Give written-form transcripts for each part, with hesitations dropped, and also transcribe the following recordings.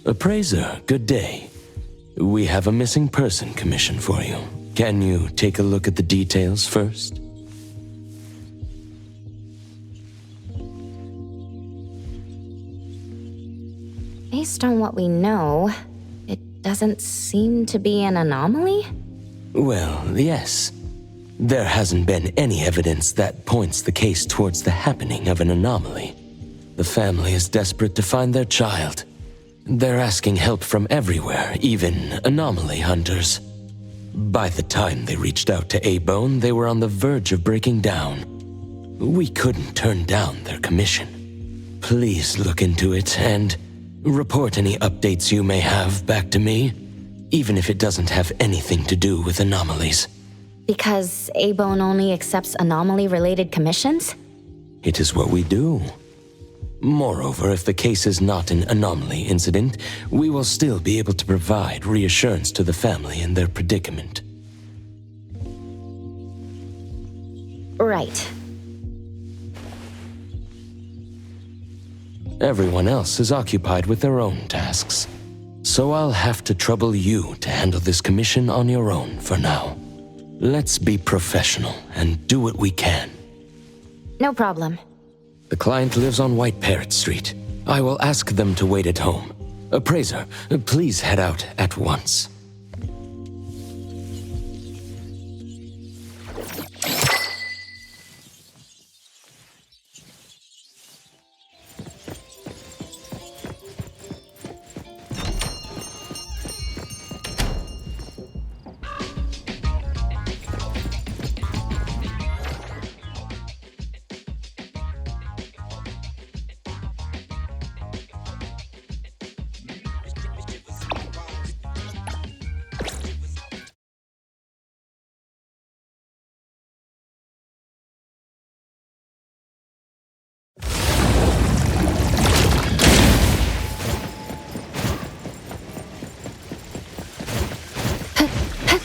Appraiser, good day. We have a missing person commission for you. Can you take a look at the details first? Based on what we know, it doesn't seem to be an anomaly? Well, yes. There hasn't been any evidence that points the case towards the happening of an anomaly. The family is desperate to find their child. They're asking help from everywhere, even anomaly hunters. By the time they reached out to A-Bone, they were on the verge of breaking down. We couldn't turn down their commission. Please look into it and report any updates you may have back to me, even if it doesn't have anything to do with anomalies. Because A-Bone only accepts anomaly-related commissions? It is what we do. Moreover, if the case is not an anomaly incident, we will still be able to provide reassurance to the family in their predicament. Right. Everyone else is occupied with their own tasks, so I'll have to trouble you to handle this commission on your own for now. Let's be professional and do what we can. No problem. The client lives on White Parrot Street. I will ask them to wait at home. Appraiser, please head out at once.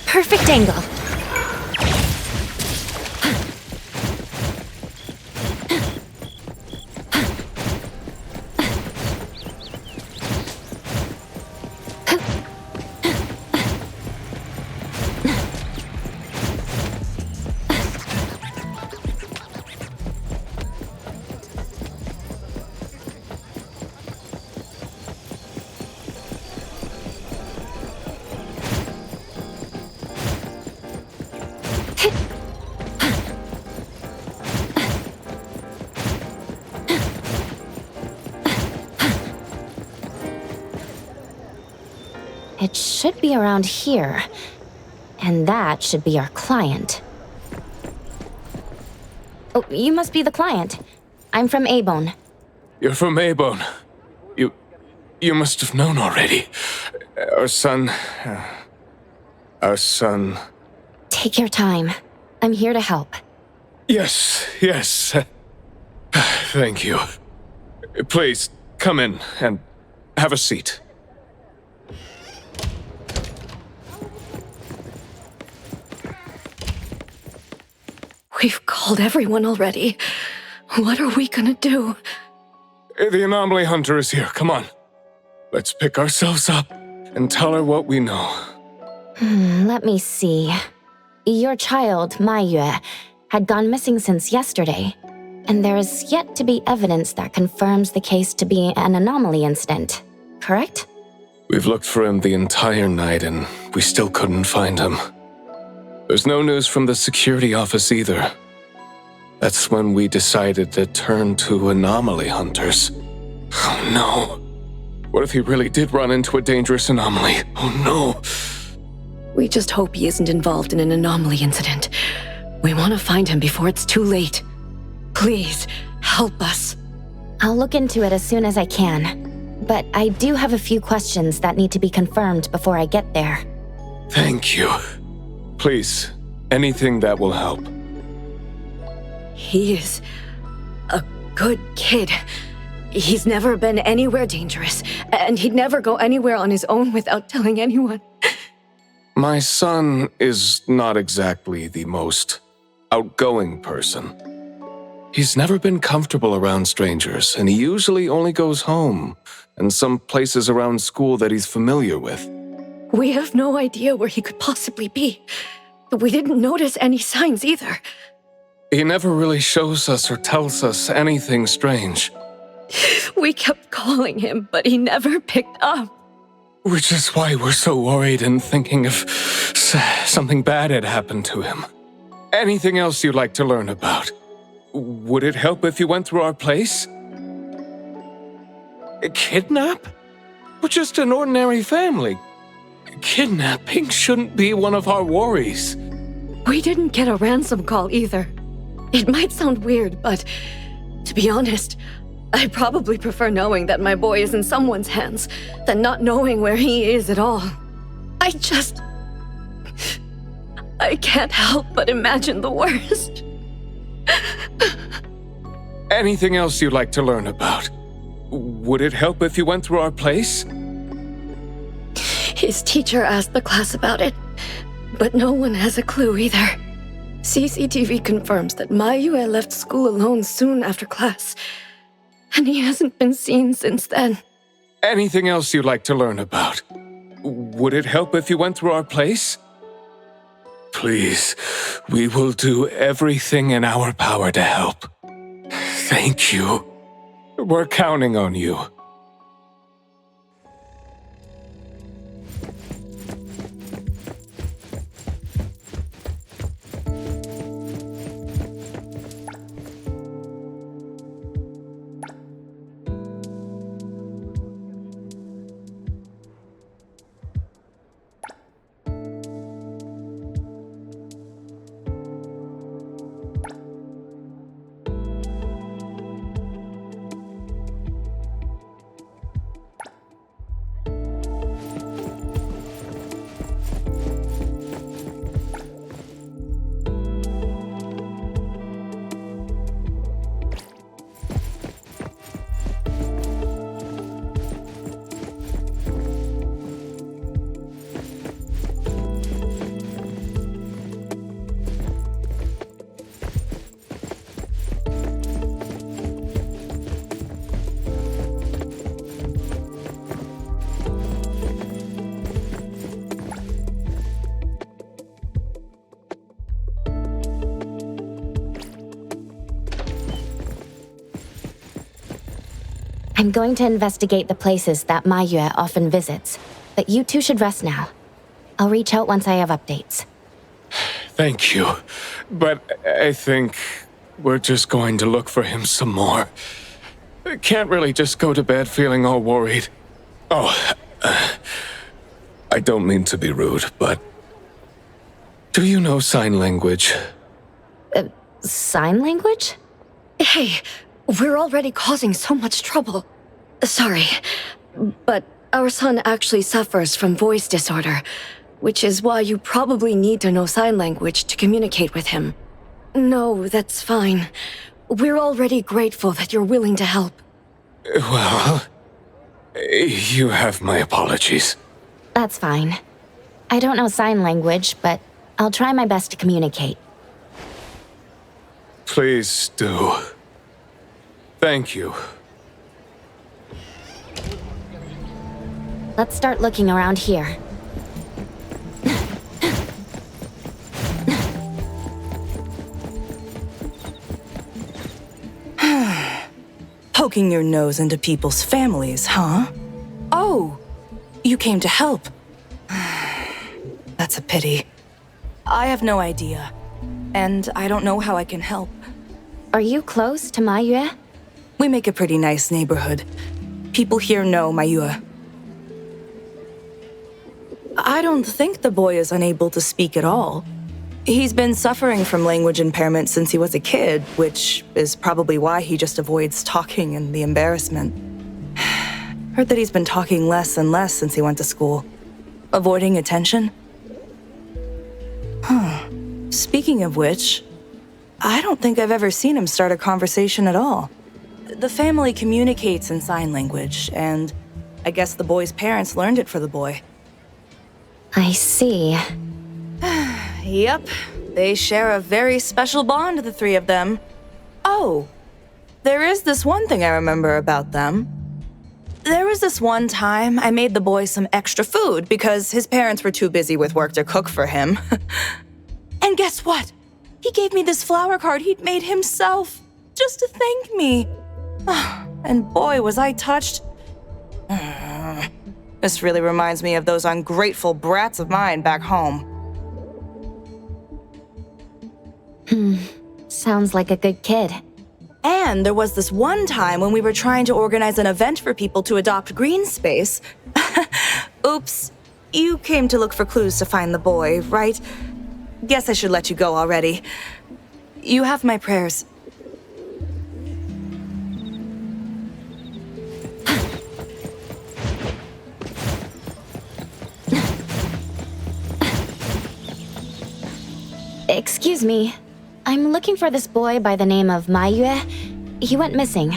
Perfect angle. It should be around here. And that should be our client. Oh, you must be the client. I'm from A-Bone. You're from A-Bone. You must have known already. Our son... Take your time. I'm here to help. Yes. Thank you. Please, come in and have a seat. We've called everyone already. What are we gonna do? The anomaly hunter is here. Come on. Let's pick ourselves up and tell her what we know. Let me see. Your child, Ma Yue, had gone missing since yesterday, and there is yet to be evidence that confirms the case to be an anomaly incident, correct? We've looked for him the entire night and we still couldn't find him. There's no news from the security office either. That's when we decided to turn to anomaly hunters. Oh no. What if he really did run into a dangerous anomaly? Oh no. We just hope he isn't involved in an anomaly incident. We want to find him before it's too late. Please, help us. I'll look into it as soon as I can. But I do have a few questions that need to be confirmed before I get there. Thank you. Please, anything that will help. He is a good kid. He's never been anywhere dangerous, and he'd never go anywhere on his own without telling anyone. My son is not exactly the most outgoing person. He's never been comfortable around strangers, and he usually only goes home and some places around school that he's familiar with. We have no idea where he could possibly be. We didn't notice any signs either. He never really shows us or tells us anything strange. We kept calling him, but he never picked up. Which is why we're so worried and thinking if something bad had happened to him. Anything else you'd like to learn about? Would it help if you went through our place? A kidnap? We're just an ordinary family. Kidnapping shouldn't be one of our worries. We didn't get a ransom call either. It might sound weird, but to be honest, I probably prefer knowing that my boy is in someone's hands than not knowing where he is at all. I can't help but imagine the worst. Anything else you'd like to learn about? Would it help if you went through our place? His teacher asked the class about it, but no one has a clue either. CCTV confirms that Mayue left school alone soon after class, and he hasn't been seen since then. Anything else you'd like to learn about? Would it help if you went through our place? Please, we will do everything in our power to help. Thank you. We're counting on you. I'm going to investigate the places that Mayue often visits, but you two should rest now. I'll reach out once I have updates. Thank you, but I think we're just going to look for him some more. I can't really just go to bed feeling all worried. Oh, I don't mean to be rude, but do you know sign language? Sign language? Hey, we're already causing so much trouble. Sorry, but our son actually suffers from voice disorder, which is why you probably need to know sign language to communicate with him. No, that's fine. We're already grateful that you're willing to help. Well, you have my apologies. That's fine. I don't know sign language, but I'll try my best to communicate. Please do. Thank you. Let's start looking around here. Poking your nose into people's families, huh? Oh, you came to help. That's a pity. I have no idea, and I don't know how I can help. Are you close to Mayue? We make a pretty nice neighborhood. People here know Mayue. I don't think the boy is unable to speak at all. He's been suffering from language impairment since he was a kid, which is probably why he just avoids talking and the embarrassment. Heard that he's been talking less and less since he went to school. Avoiding attention? Speaking of which, I don't think I've ever seen him start a conversation at all. The family communicates in sign language, and I guess the boy's parents learned it for the boy. I see. Yep, they share a very special bond, the three of them. Oh, there is this one thing I remember about them. There was this one time I made the boy some extra food because his parents were too busy with work to cook for him. And guess what? He gave me this flower card he'd made himself, just to thank me. And boy, was I touched. This really reminds me of those ungrateful brats of mine back home. Sounds like a good kid. And there was this one time when we were trying to organize an event for people to adopt green space. Oops, you came to look for clues to find the boy, right? Guess I should let you go already. You have my prayers. Excuse me. I'm looking for this boy by the name of Maiyue. He went missing.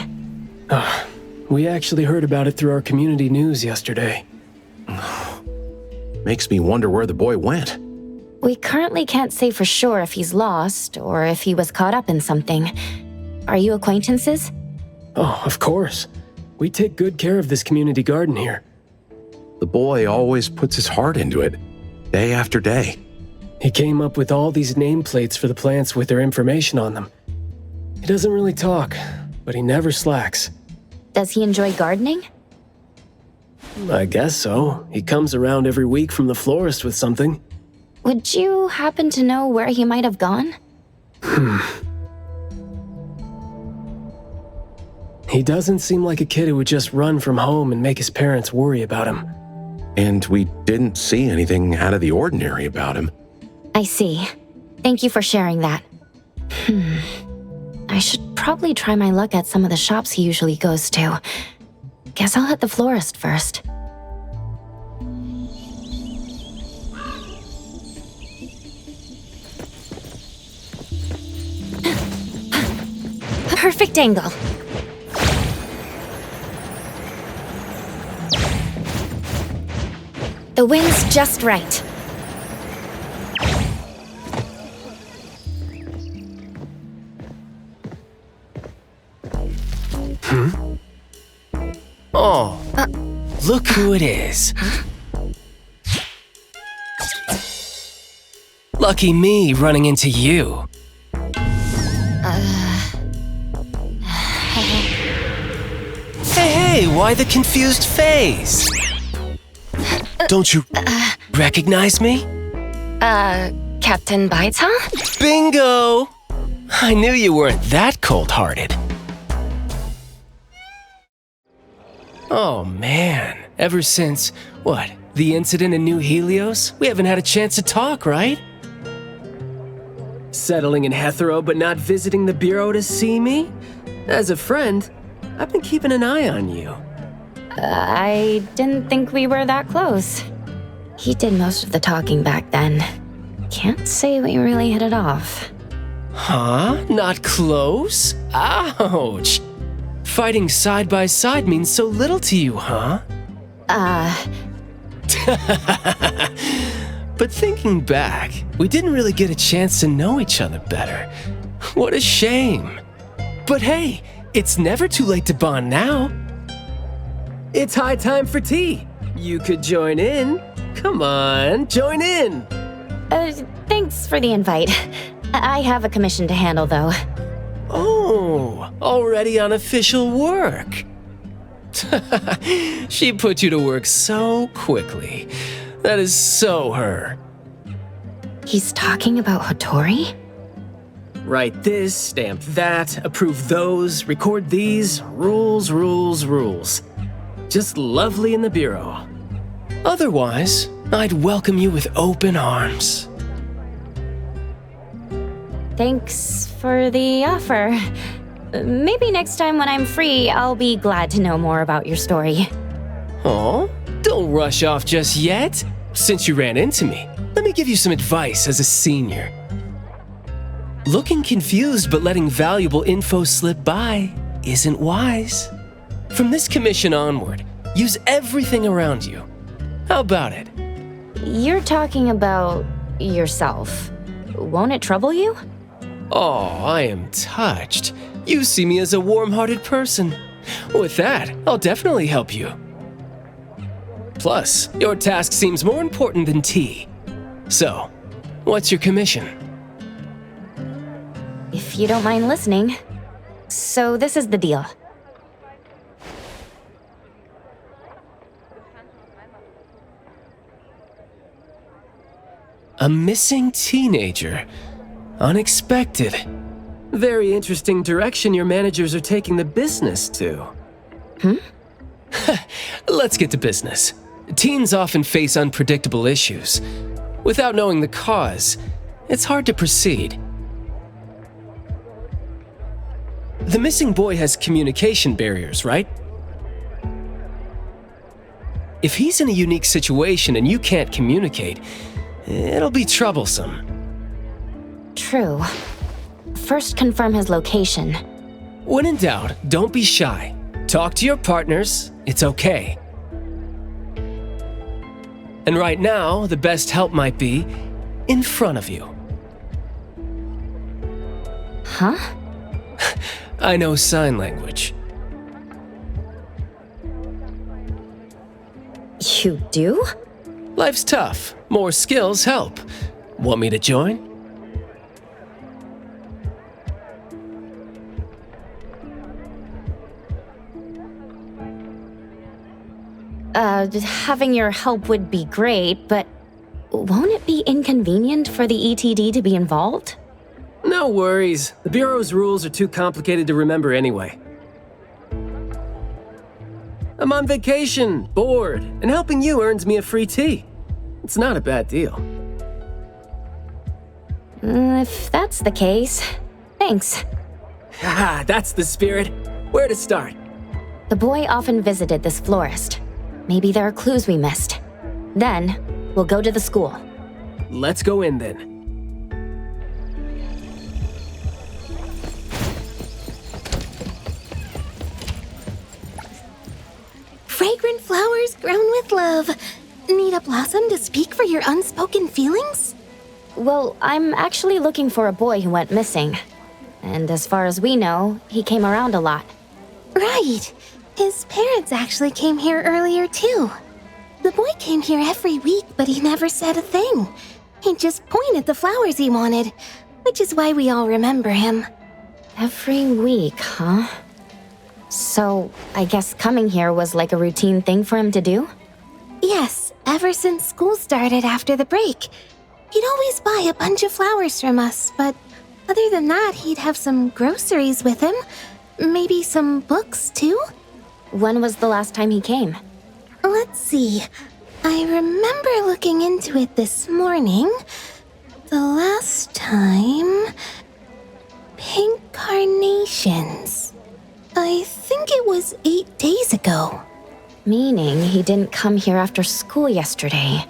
We actually heard about it through our community news yesterday. Makes me wonder where the boy went. We currently can't say for sure if he's lost or if he was caught up in something. Are you acquaintances? Oh, of course. We take good care of this community garden here. The boy always puts his heart into it, day after day. He came up with all these nameplates for the plants with their information on them. He doesn't really talk, but he never slacks. Does he enjoy gardening? I guess so. He comes around every week from the florist with something. Would you happen to know where he might have gone? He doesn't seem like a kid who would just run from home and make his parents worry about him. And we didn't see anything out of the ordinary about him. I see. Thank you for sharing that. I should probably try my luck at some of the shops he usually goes to. Guess I'll hit the florist first. Perfect angle. The wind's just right. Oh, look who it is. Lucky me running into you. Hey, why the confused face? Don't you recognize me? Captain Bites, huh? Bingo! I knew you weren't that cold-hearted. Oh man, ever since, the incident in New Helios? We haven't had a chance to talk, right? Settling in Hetero but not visiting the Bureau to see me? As a friend, I've been keeping an eye on you. I didn't think we were that close. He did most of the talking back then. Can't say we really hit it off. Huh? Not close? Ouch! Fighting side by side means so little to you, huh? But thinking back, we didn't really get a chance to know each other better. What a shame. But hey, it's never too late to bond now. It's high time for tea. You could join in. Come on, join in. Thanks for the invite. I have a commission to handle, though. Oh, already on official work. She put you to work so quickly. That is so her. He's talking about Hattori? Write this, stamp that, approve those, record these. Rules, rules, rules. Just lovely in the Bureau. Otherwise, I'd welcome you with open arms. Thanks for the offer. Maybe next time when I'm free, I'll be glad to know more about your story. Oh, don't rush off just yet. Since you ran into me, let me give you some advice as a senior. Looking confused but letting valuable info slip by isn't wise. From this commission onward, use everything around you. How about it? You're talking about yourself. Won't it trouble you? Oh, I am touched. You see me as a warm-hearted person. With that, I'll definitely help you. Plus, your task seems more important than tea. So, what's your commission? If you don't mind listening. So this is the deal. A missing teenager. Unexpected. Very interesting direction your managers are taking the business to. Let's get to business. Teens often face unpredictable issues. Without knowing the cause, it's hard to proceed. The missing boy has communication barriers, right? If he's in a unique situation and you can't communicate, it'll be troublesome. True. First confirm his location. When in doubt, don't be shy. Talk to your partners, it's okay. And right now, the best help might be in front of you. Huh? I know sign language. You do? Life's tough. More skills help. Want me to join? Having your help would be great, but won't it be inconvenient for the ETD to be involved? No worries. The Bureau's rules are too complicated to remember anyway. I'm on vacation, bored, and helping you earns me a free tea. It's not a bad deal. If that's the case, thanks. Haha, that's the spirit. Where to start? The boy often visited this florist. Maybe there are clues we missed. Then, we'll go to the school. Let's go in then. Fragrant flowers grown with love. Need a blossom to speak for your unspoken feelings? Well, I'm actually looking for a boy who went missing. And as far as we know, he came around a lot. Right. His parents actually came here earlier, too. The boy came here every week, but he never said a thing. He just pointed the flowers he wanted, which is why we all remember him. Every week, huh? So, I guess coming here was like a routine thing for him to do? Yes, ever since school started after the break. He'd always buy a bunch of flowers from us, but other than that, he'd have some groceries with him. Maybe some books, too? When was the last time he came? Let's see. I remember looking into it this morning. The last time... Pink carnations. I think it was 8 days ago. Meaning he didn't come here after school yesterday.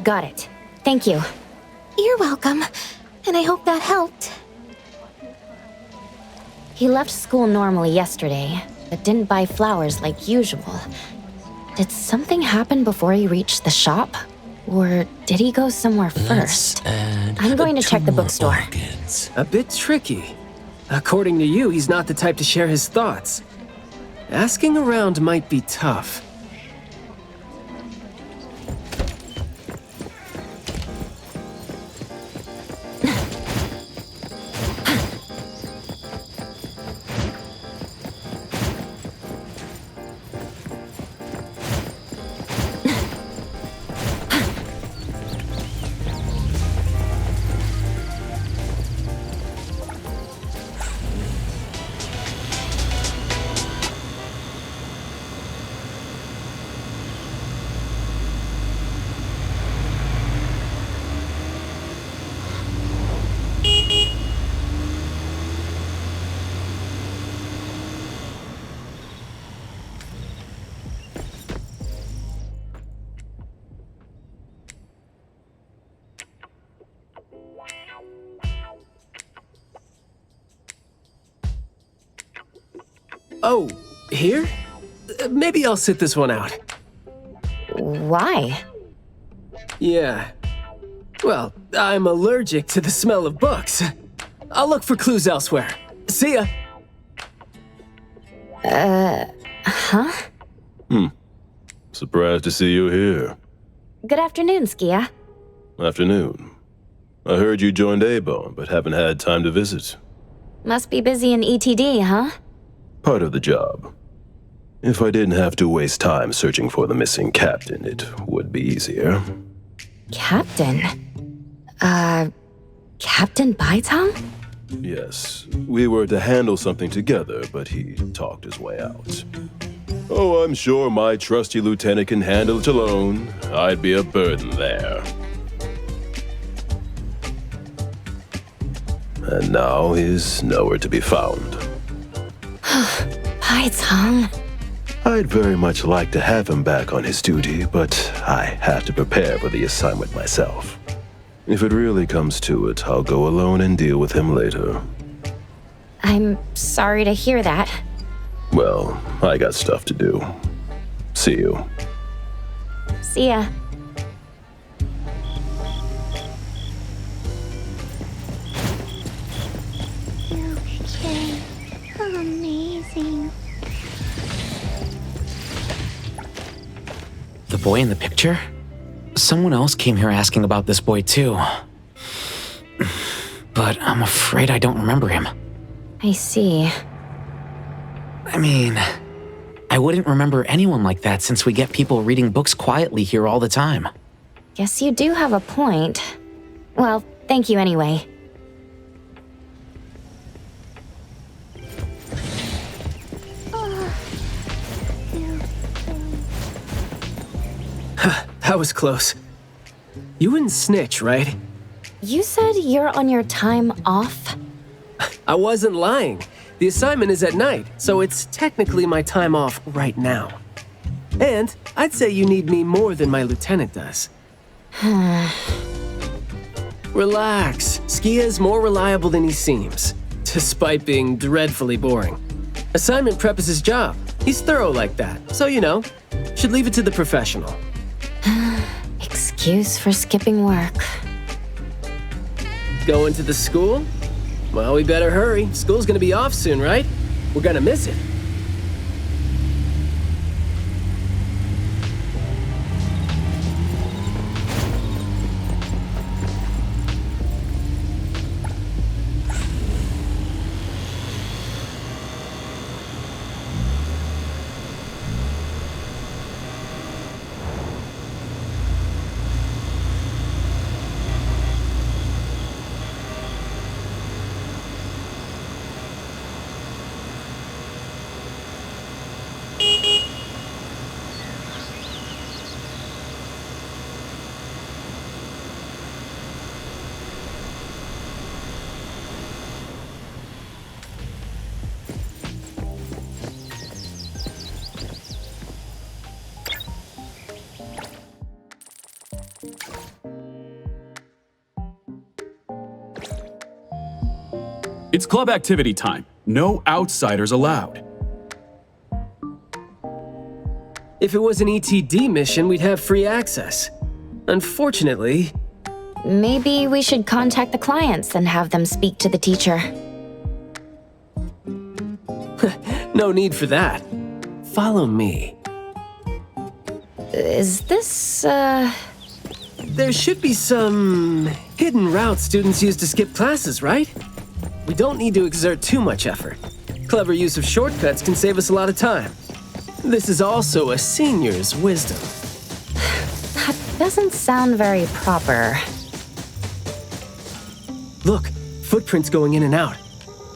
Got it. Thank you. You're welcome, and I hope that helped. He left school normally yesterday, but didn't buy flowers like usual. Did something happen before he reached the shop? Or did he go somewhere first? I'm going to check the bookstore. A bit tricky. According to you, he's not the type to share his thoughts. Asking around might be tough. Oh, here? Maybe I'll sit this one out. Why? Yeah. Well, I'm allergic to the smell of books. I'll look for clues elsewhere. See ya. Huh? Surprised to see you here. Good afternoon, Skia. Afternoon. I heard you joined A-Bone, but haven't had time to visit. Must be busy in ETD, huh? Part of the job. If I didn't have to waste time searching for the missing captain, it would be easier. Captain? Captain Baitang? Yes, we were to handle something together, but he talked his way out. Oh, I'm sure my trusty lieutenant can handle it alone. I'd be a burden there. And now he's nowhere to be found. Baitang. I'd very much like to have him back on his duty, but I have to prepare for the assignment myself. If it really comes to it, I'll go alone and deal with him later. I'm sorry to hear that. Well, I got stuff to do. See you. See ya. Okay. Amazing. The boy in the picture? Someone else came here asking about this boy too. But I'm afraid I don't remember him. I see. I mean, I wouldn't remember anyone like that since we get people reading books quietly here all the time. Guess you do have a point. Well, thank you anyway. That was close. You wouldn't snitch, right? You said you're on your time off? I wasn't lying. The assignment is at night, so it's technically my time off right now. And I'd say you need me more than my lieutenant does. Relax. Skia is more reliable than he seems, despite being dreadfully boring. Assignment prep is his job. He's thorough like that, so you know, should leave it to the professional. Excuse for skipping work. Going to the school? Well, we better hurry. School's gonna be off soon, right? We're gonna miss it. It's club activity time. No outsiders allowed. If it was an ETD mission, we'd have free access. Unfortunately... Maybe we should contact the clients and have them speak to the teacher. No need for that. Follow me. Is this, There should be some hidden routes students use to skip classes, right? We don't need to exert too much effort. Clever use of shortcuts can save us a lot of time. This is also a senior's wisdom. That doesn't sound very proper. Look, footprints going in and out.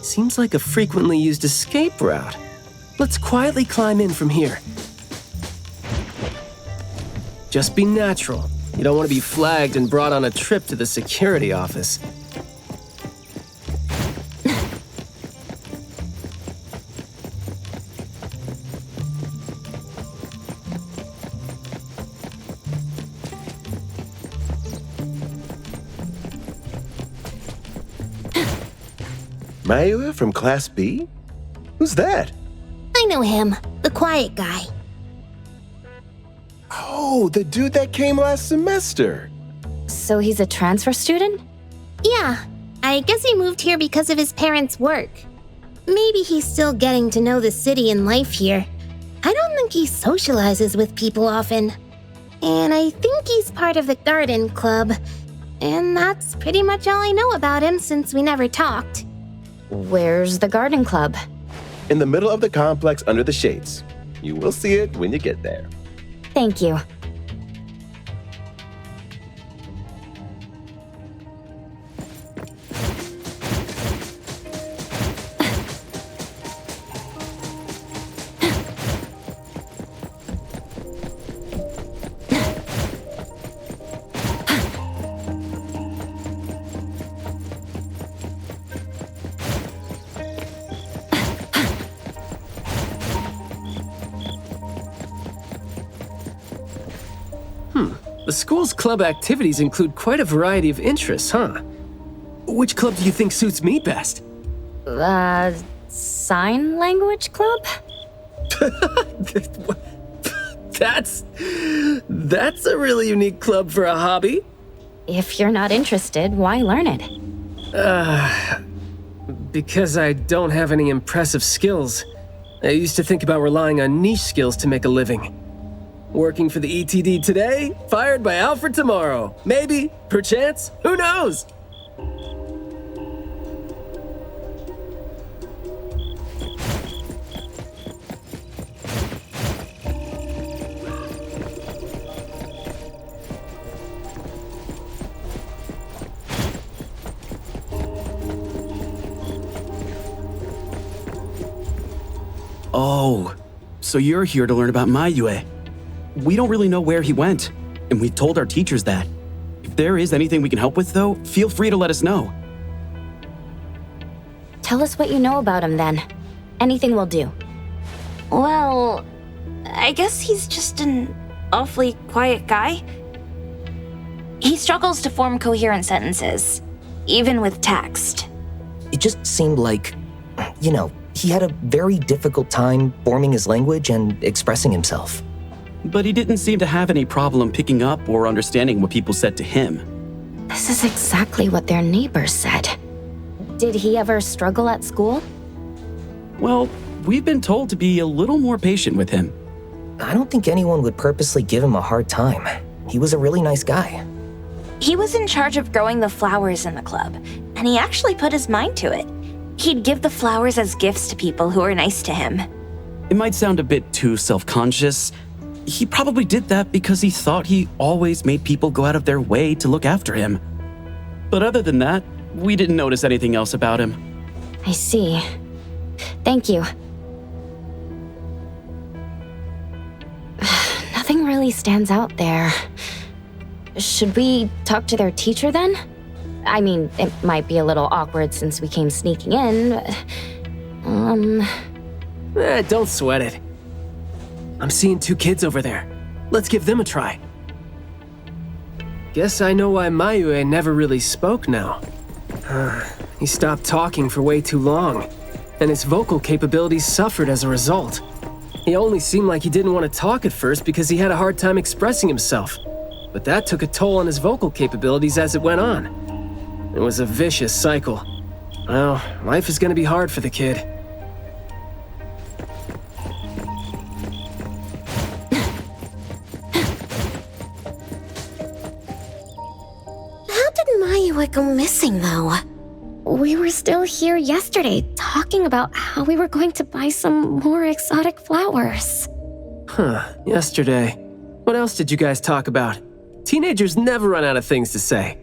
Seems like a frequently used escape route. Let's quietly climb in from here. Just be natural. You don't want to be flagged and brought on a trip to the security office. Mayua from Class B? Who's that? I know him, the quiet guy. Oh, the dude that came last semester. So he's a transfer student? Yeah, I guess he moved here because of his parents' work. Maybe he's still getting to know the city and life here. I don't think he socializes with people often. And I think he's part of the garden club. And that's pretty much all I know about him since we never talked. Where's the garden club? In the middle of the complex under the shades. You will see it when you get there. Thank you. The school's club activities include quite a variety of interests, huh? Which club do you think suits me best? Sign language club? That's a really unique club for a hobby. If you're not interested, why learn it? Because I don't have any impressive skills. I used to think about relying on niche skills to make a living. Working for the ETD today, fired by Alfred tomorrow. Maybe, perchance, who knows? Oh, so you're here to learn about Mayue. We don't really know where he went, and we've told our teachers that. If there is anything we can help with, though, feel free to let us know. Tell us what you know about him, then. Anything will do. Well, I guess he's just an awfully quiet guy. He struggles to form coherent sentences, even with text. It just seemed like, he had a very difficult time forming his language and expressing himself. But he didn't seem to have any problem picking up or understanding what people said to him. This is exactly what their neighbors said. Did he ever struggle at school? Well, we've been told to be a little more patient with him. I don't think anyone would purposely give him a hard time. He was a really nice guy. He was in charge of growing the flowers in the club, and he actually put his mind to it. He'd give the flowers as gifts to people who were nice to him. It might sound a bit too self-conscious. He probably did that because he thought he always made people go out of their way to look after him. But other than that, we didn't notice anything else about him. I see. Thank you. Nothing really stands out there. Should we talk to their teacher then? I mean, it might be a little awkward since we came sneaking in, but... Don't sweat it. I'm seeing 2 kids over there. Let's give them a try. Guess I know why Mayue never really spoke now. He stopped talking for way too long, and his vocal capabilities suffered as a result. He only seemed like he didn't want to talk at first because he had a hard time expressing himself. But that took a toll on his vocal capabilities as it went on. It was a vicious cycle. Well, life is gonna be hard for the kid. Mayue go missing, though? We were still here yesterday, talking about how we were going to buy some more exotic flowers. Yesterday. What else did you guys talk about? Teenagers never run out of things to say.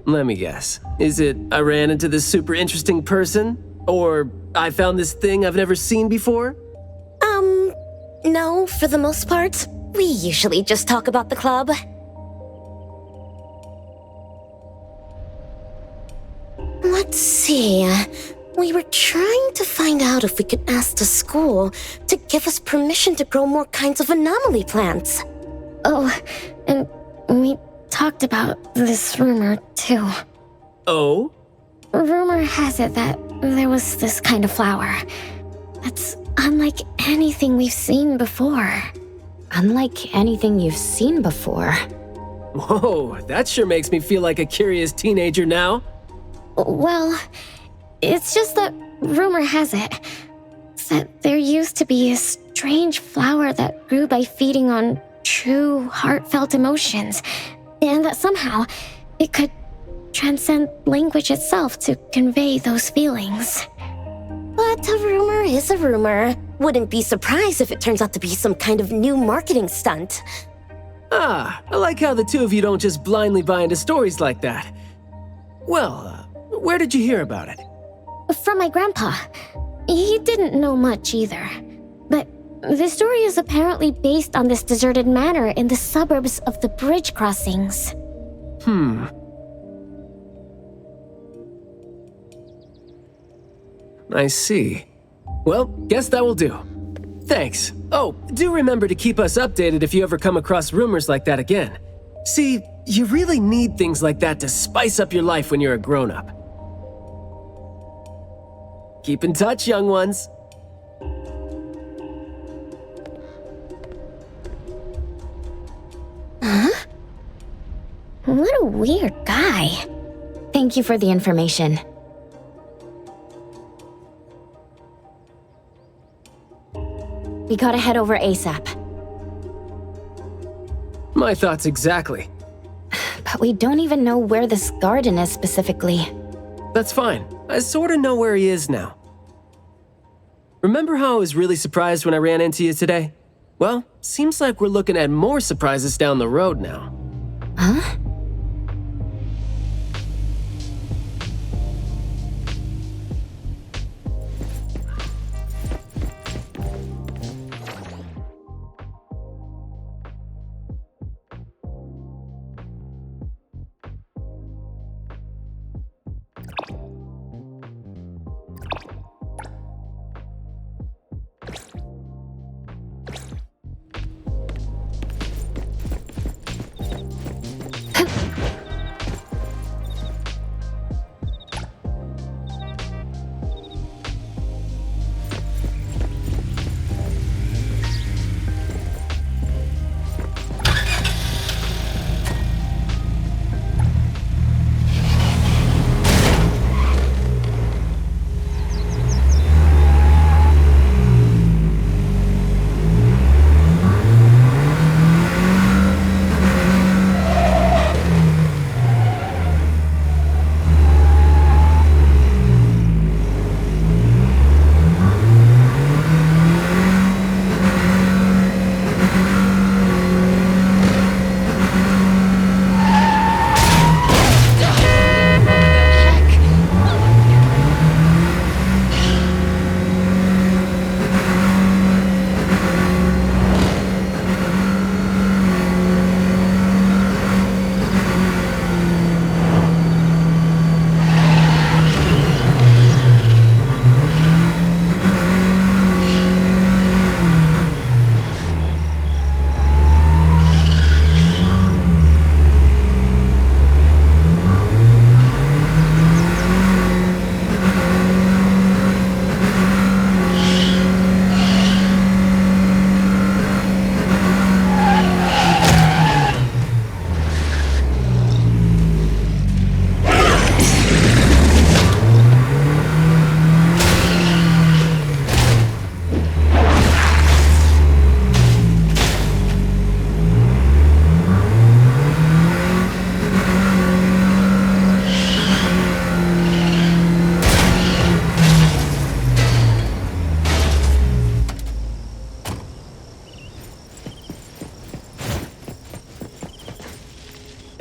Let me guess. Is it, I ran into this super interesting person? Or, I found this thing I've never seen before? No, for the most part. We usually just talk about the club. Let's see. We were trying to find out if we could ask the school to give us permission to grow more kinds of anomaly plants. Oh, and we talked about this rumor, too. Oh? Rumor has it that there was this kind of flower that's unlike anything we've seen before. Unlike anything you've seen before? Whoa, that sure makes me feel like a curious teenager now. Well, it's just that rumor has it that there used to be a strange flower that grew by feeding on true, heartfelt emotions, and that somehow it could transcend language itself to convey those feelings. But a rumor is a rumor. Wouldn't be surprised if it turns out to be some kind of new marketing stunt. Ah, I like how the two of you don't just blindly buy into stories like that. Well, where did you hear about it? From my grandpa. He didn't know much either. But the story is apparently based on this deserted manor in the suburbs of the bridge crossings. I see. Well, guess that will do. Thanks. Oh, do remember to keep us updated if you ever come across rumors like that again. See, you really need things like that to spice up your life when you're a grown-up. Keep in touch, young ones. Huh? What a weird guy. Thank you for the information. We gotta head over ASAP. My thoughts exactly. But we don't even know where this garden is specifically. That's fine. I sorta know where he is now. Remember how I was really surprised when I ran into you today? Well, seems like we're looking at more surprises down the road now. Huh?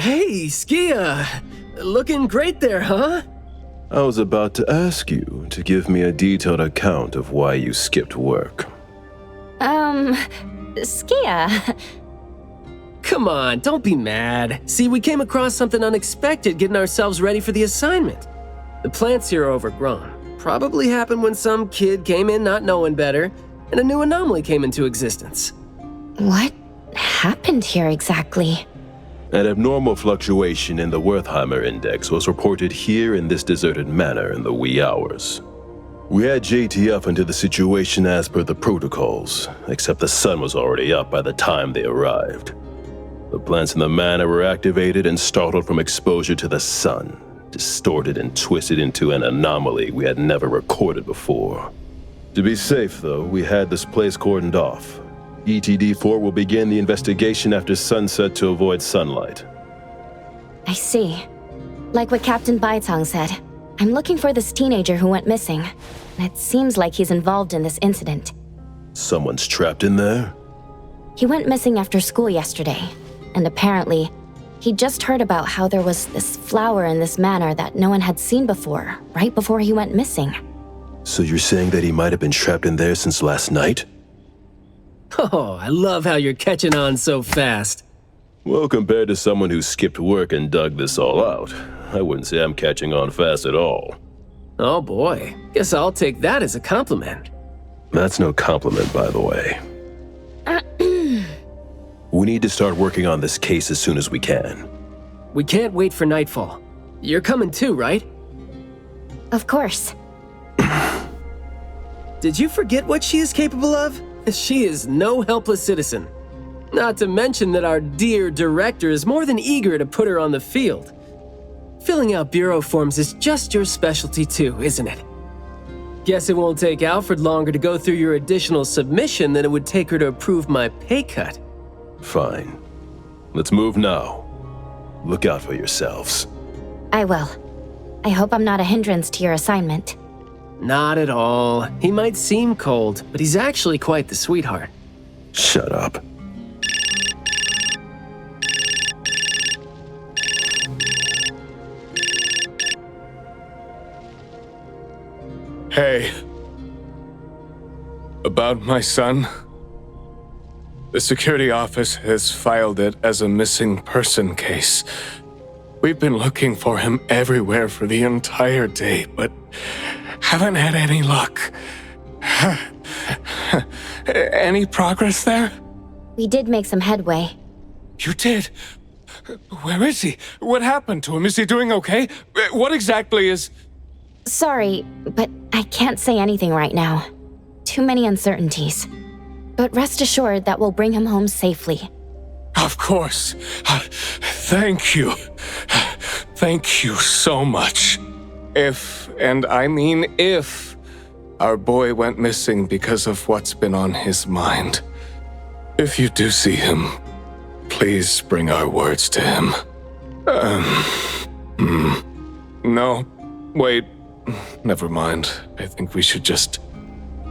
Hey, Skia! Looking great there, huh? I was about to ask you to give me a detailed account of why you skipped work. Skia. Come on, don't be mad. See, we came across something unexpected getting ourselves ready for the assignment. The plants here are overgrown. Probably happened when some kid came in not knowing better, and a new anomaly came into existence. What happened here exactly? An abnormal fluctuation in the Wertheimer index was reported here in this deserted manor in the wee hours. We had JTF into the situation as per the protocols, except the sun was already up by the time they arrived. The plants in the manor were activated and startled from exposure to the sun, distorted and twisted into an anomaly we had never recorded before. To be safe, though, we had this place cordoned off. ETD-4 will begin the investigation after sunset to avoid sunlight. I see. Like what Captain Baitang said, I'm looking for this teenager who went missing. And it seems like he's involved in this incident. Someone's trapped in there? He went missing after school yesterday, and apparently, he just heard about how there was this flower in this manor that no one had seen before, right before he went missing. So you're saying that he might have been trapped in there since last night? Oh, I love how you're catching on so fast. Well, compared to someone who skipped work and dug this all out, I wouldn't say I'm catching on fast at all. Oh boy, guess I'll take that as a compliment. That's no compliment, by the way. We need to start working on this case as soon as we can. We can't wait for nightfall. You're coming too, right? Of course. Did you forget what she is capable of? She is no helpless citizen. Not to mention that our dear director is more than eager to put her on the field. Filling out bureau forms is just your specialty too, isn't it? Guess it won't take Alfred longer to go through your additional submission than it would take her to approve my pay cut. Fine. Let's move now. Look out for yourselves. I will. I hope I'm not a hindrance to your assignment. Not at all. He might seem cold, but he's actually quite the sweetheart. Shut up. Hey. About my son? The security office has filed it as a missing person case. We've been looking for him everywhere for the entire day, but haven't had any luck. Any progress there? We did make some headway. You did? Where is he? What happened to him? Is he doing okay? What exactly is... Sorry, but I can't say anything right now. Too many uncertainties. But rest assured that we'll bring him home safely. Of course. Thank you. Thank you so much. If, and I mean if, our boy went missing because of what's been on his mind, if you do see him, please bring our words to him. No, wait, never mind. I think we should just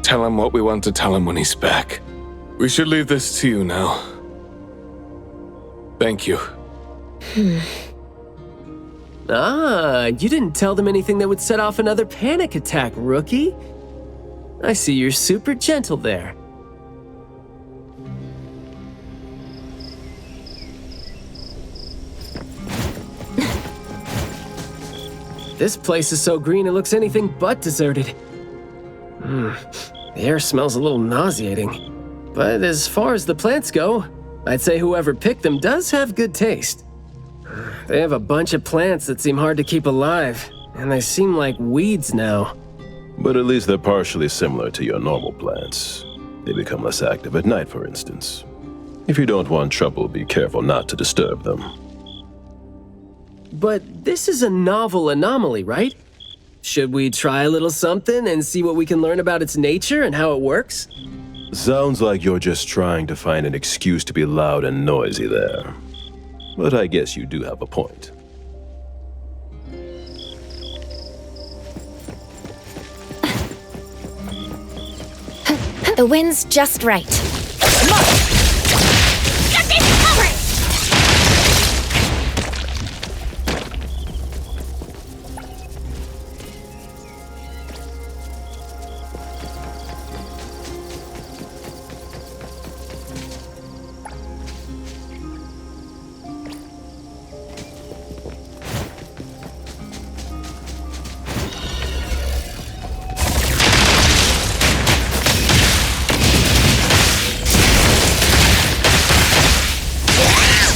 tell him what we want to tell him when he's back. We should leave this to you now. Thank you. You didn't tell them anything that would set off another panic attack, rookie. I see you're super gentle there. This place is so green it looks anything but deserted. The air smells a little nauseating. But as far as the plants go, I'd say whoever picked them does have good taste. They have a bunch of plants that seem hard to keep alive, and they seem like weeds now. But at least they're partially similar to your normal plants. They become less active at night, for instance. If you don't want trouble, be careful not to disturb them. But this is a novel anomaly, right? Should we try a little something and see what we can learn about its nature and how it works? Sounds like you're just trying to find an excuse to be loud and noisy there. But I guess you do have a point. The wind's just right.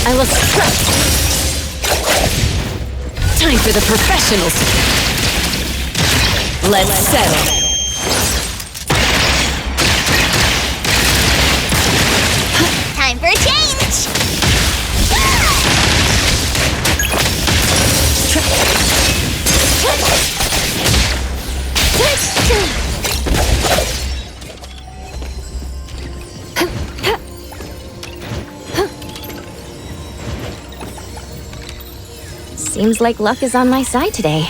I will strike. Time for the professionals. Let's settle. Time for a change! Seems like luck is on my side today.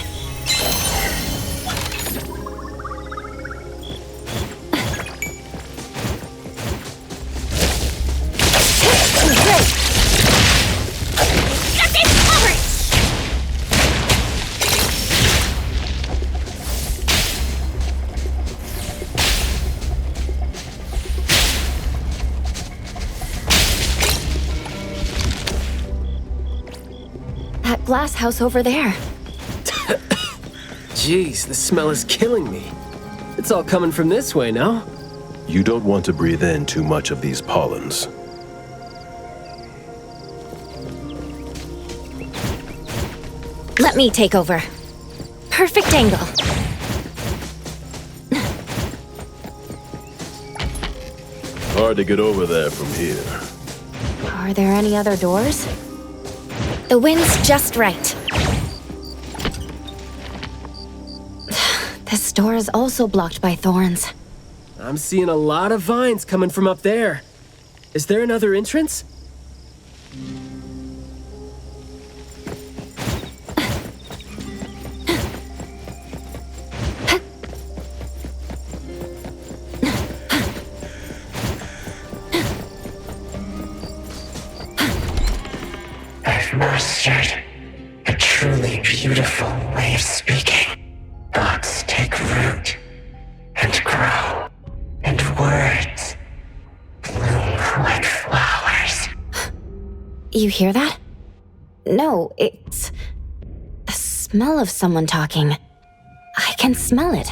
That glass house over there. Jeez, the smell is killing me. It's all coming from this way, no? You don't want to breathe in too much of these pollens. Let me take over. Perfect angle. Hard to get over there from here. Are there any other doors? The wind's just right. This door is also blocked by thorns. I'm seeing a lot of vines coming from up there. Is there another entrance? I've mastered a truly beautiful way of speaking. Thoughts take root and grow, and words bloom like flowers. You hear that? No, it's the smell of someone talking. I can smell it.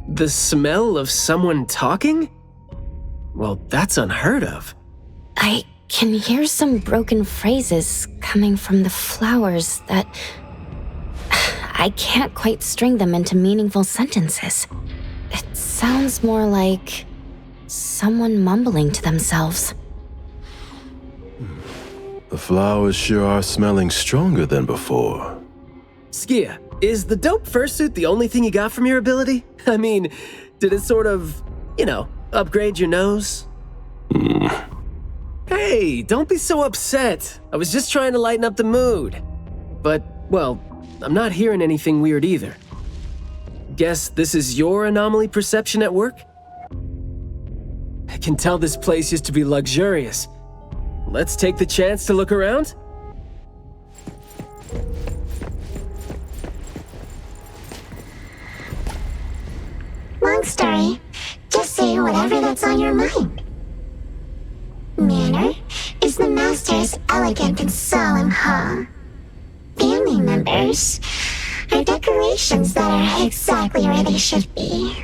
The smell of someone talking? Well, that's unheard of. I can hear some broken phrases coming from the flowers that I can't quite string them into meaningful sentences. It sounds more like someone mumbling to themselves. The flowers sure are smelling stronger than before. Skia, is the dope fursuit the only thing you got from your ability? I mean, did it sort of, upgrade your nose? Hey, don't be so upset. I was just trying to lighten up the mood. But, well, I'm not hearing anything weird either. Guess this is your anomaly perception at work? I can tell this place used to be luxurious. Let's take the chance to look around? Long story. Just say whatever that's on your mind. Manner is the master's elegant and solemn hall. Family members are decorations that are exactly where they should be.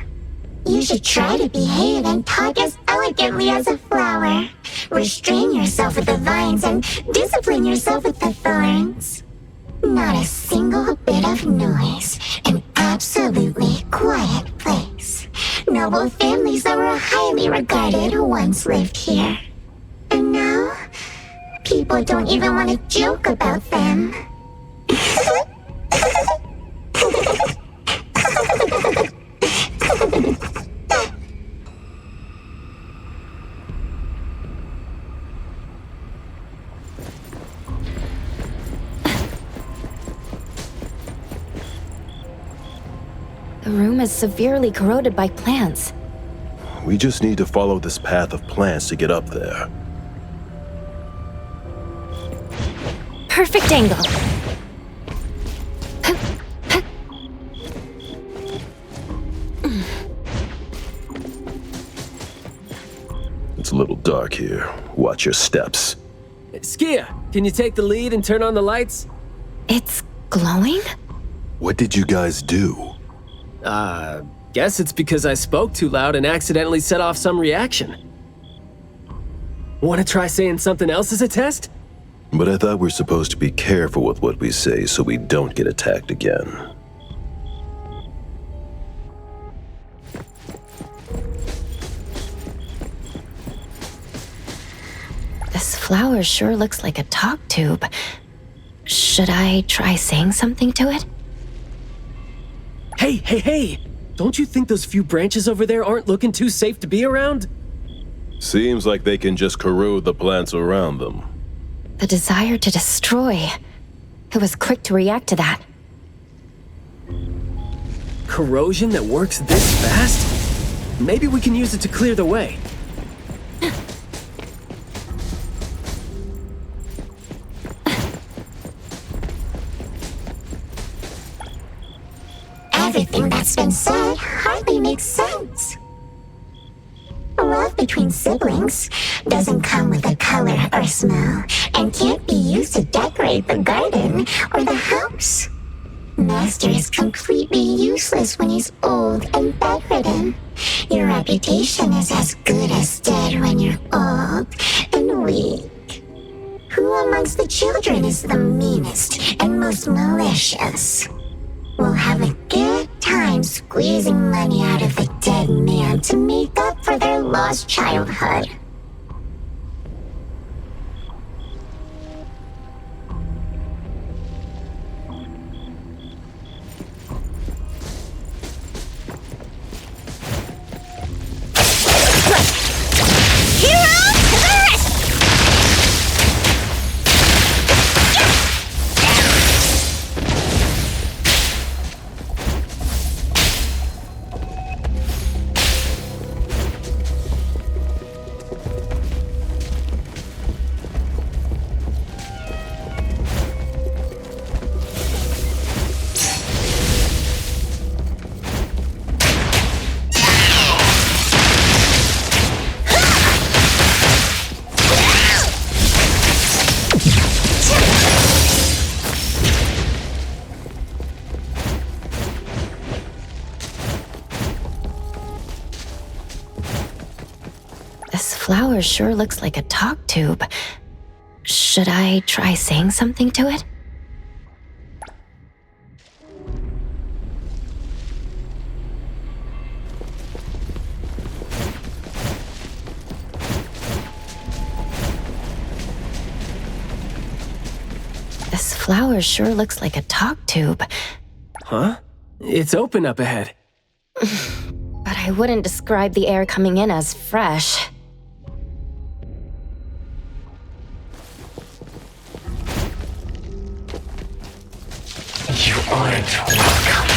You should try to behave and talk as elegantly as a flower. Restrain yourself with the vines and discipline yourself with the thorns. Not a single bit of noise. An absolutely quiet place. Noble families that were highly regarded once lived here. And now, people don't even want to joke about them. The room is severely corroded by plants. We just need to follow this path of plants to get up there. Perfect angle. It's a little dark here. Watch your steps. Skia, can you take the lead and turn on the lights? It's glowing? What did you guys do? Guess it's because I spoke too loud and accidentally set off some reaction. Want to try saying something else as a test? But I thought we're supposed to be careful with what we say so we don't get attacked again. This flower sure looks like a talk tube. Should I try saying something to it? Hey! Don't you think those few branches over there aren't looking too safe to be around? Seems like they can just corrode the plants around them. The desire to destroy. I was quick to react to that. Corrosion that works this fast? Maybe we can use it to clear the way. Everything that's been said hardly makes sense. Love between siblings doesn't come with a color or smell and can't be used to decorate the garden or the house. Master is completely useless when he's old and bedridden. Your reputation is as good as dead when you're old and weak. Who amongst the children is the meanest and most malicious? We'll have a good time squeezing money out of the dead man to make up for their lost childhood. Flower sure looks like a talk tube. Should I try saying something to it? This flower sure looks like a talk tube. Huh? It's open up ahead. But I wouldn't describe the air coming in as fresh. You aren't welcome.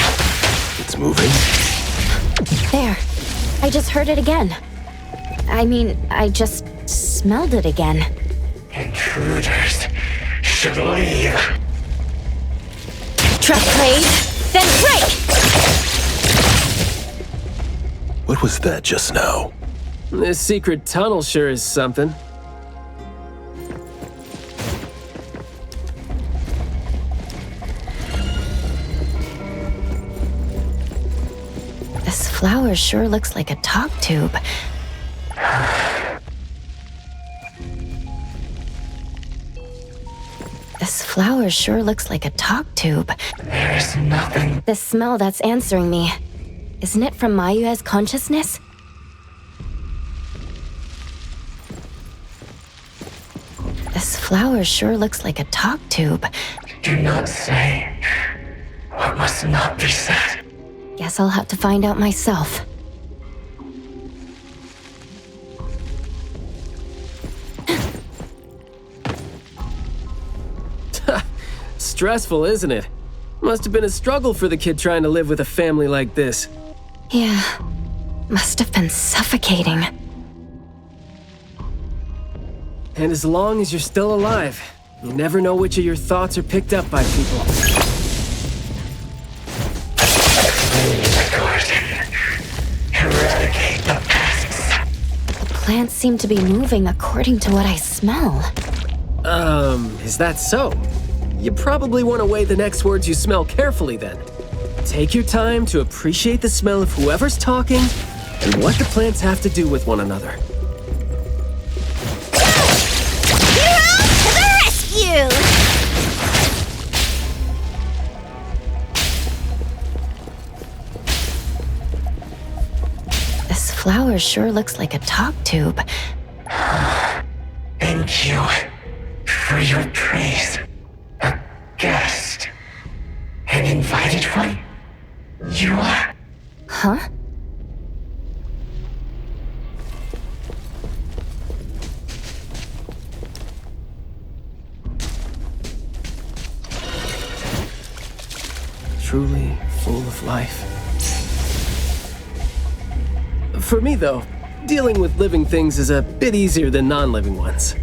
It's moving. There. I just heard it again. I mean, I just smelled it again. Intruders should leave. Trap played, then break! What was that just now? This secret tunnel sure is something. This flower sure looks like a talk tube. This flower sure looks like a talk tube. There's nothing. The smell that's answering me. Isn't it from Mayue's consciousness? This flower sure looks like a talk tube. Do not say what must not be said. Guess I'll have to find out myself. Stressful, isn't it? Must have been a struggle for the kid trying to live with a family like this. Yeah, must have been suffocating. And as long as you're still alive, you never know which of your thoughts are picked up by people. Eradicate the pests. The plants seem to be moving according to what I smell. Is that so? You probably want to weigh the next words you smell carefully then. Take your time to appreciate the smell of whoever's talking and what the plants have to do with one another. Hero to the rescue! This flower sure looks like a talk tube. Thank you for your praise. A guest. An invited one? You are? Huh? truly full of life. For me, though, dealing with living things is a bit easier than non-living ones.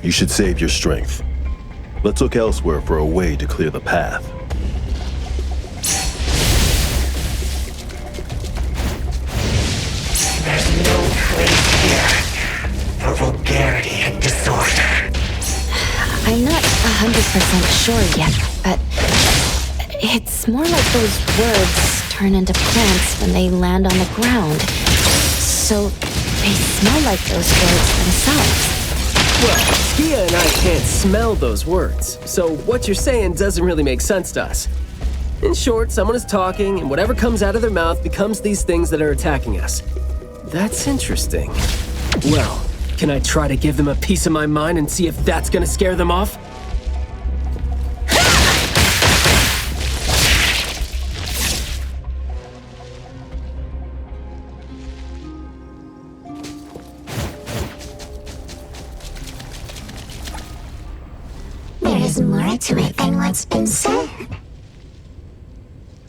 You should save your strength. Let's look elsewhere for a way to clear the path. There's no place here for vulgarity and disorder. I'm not 100% sure yet, but it's more like those words turn into plants when they land on the ground. So they smell like those words themselves. Well, Skia and I can't smell those words, so what you're saying doesn't really make sense to us. In short, someone is talking, and whatever comes out of their mouth becomes these things that are attacking us. That's interesting. Well, can I try to give them a piece of my mind and see if that's gonna scare them off? There is more to it than what's been said.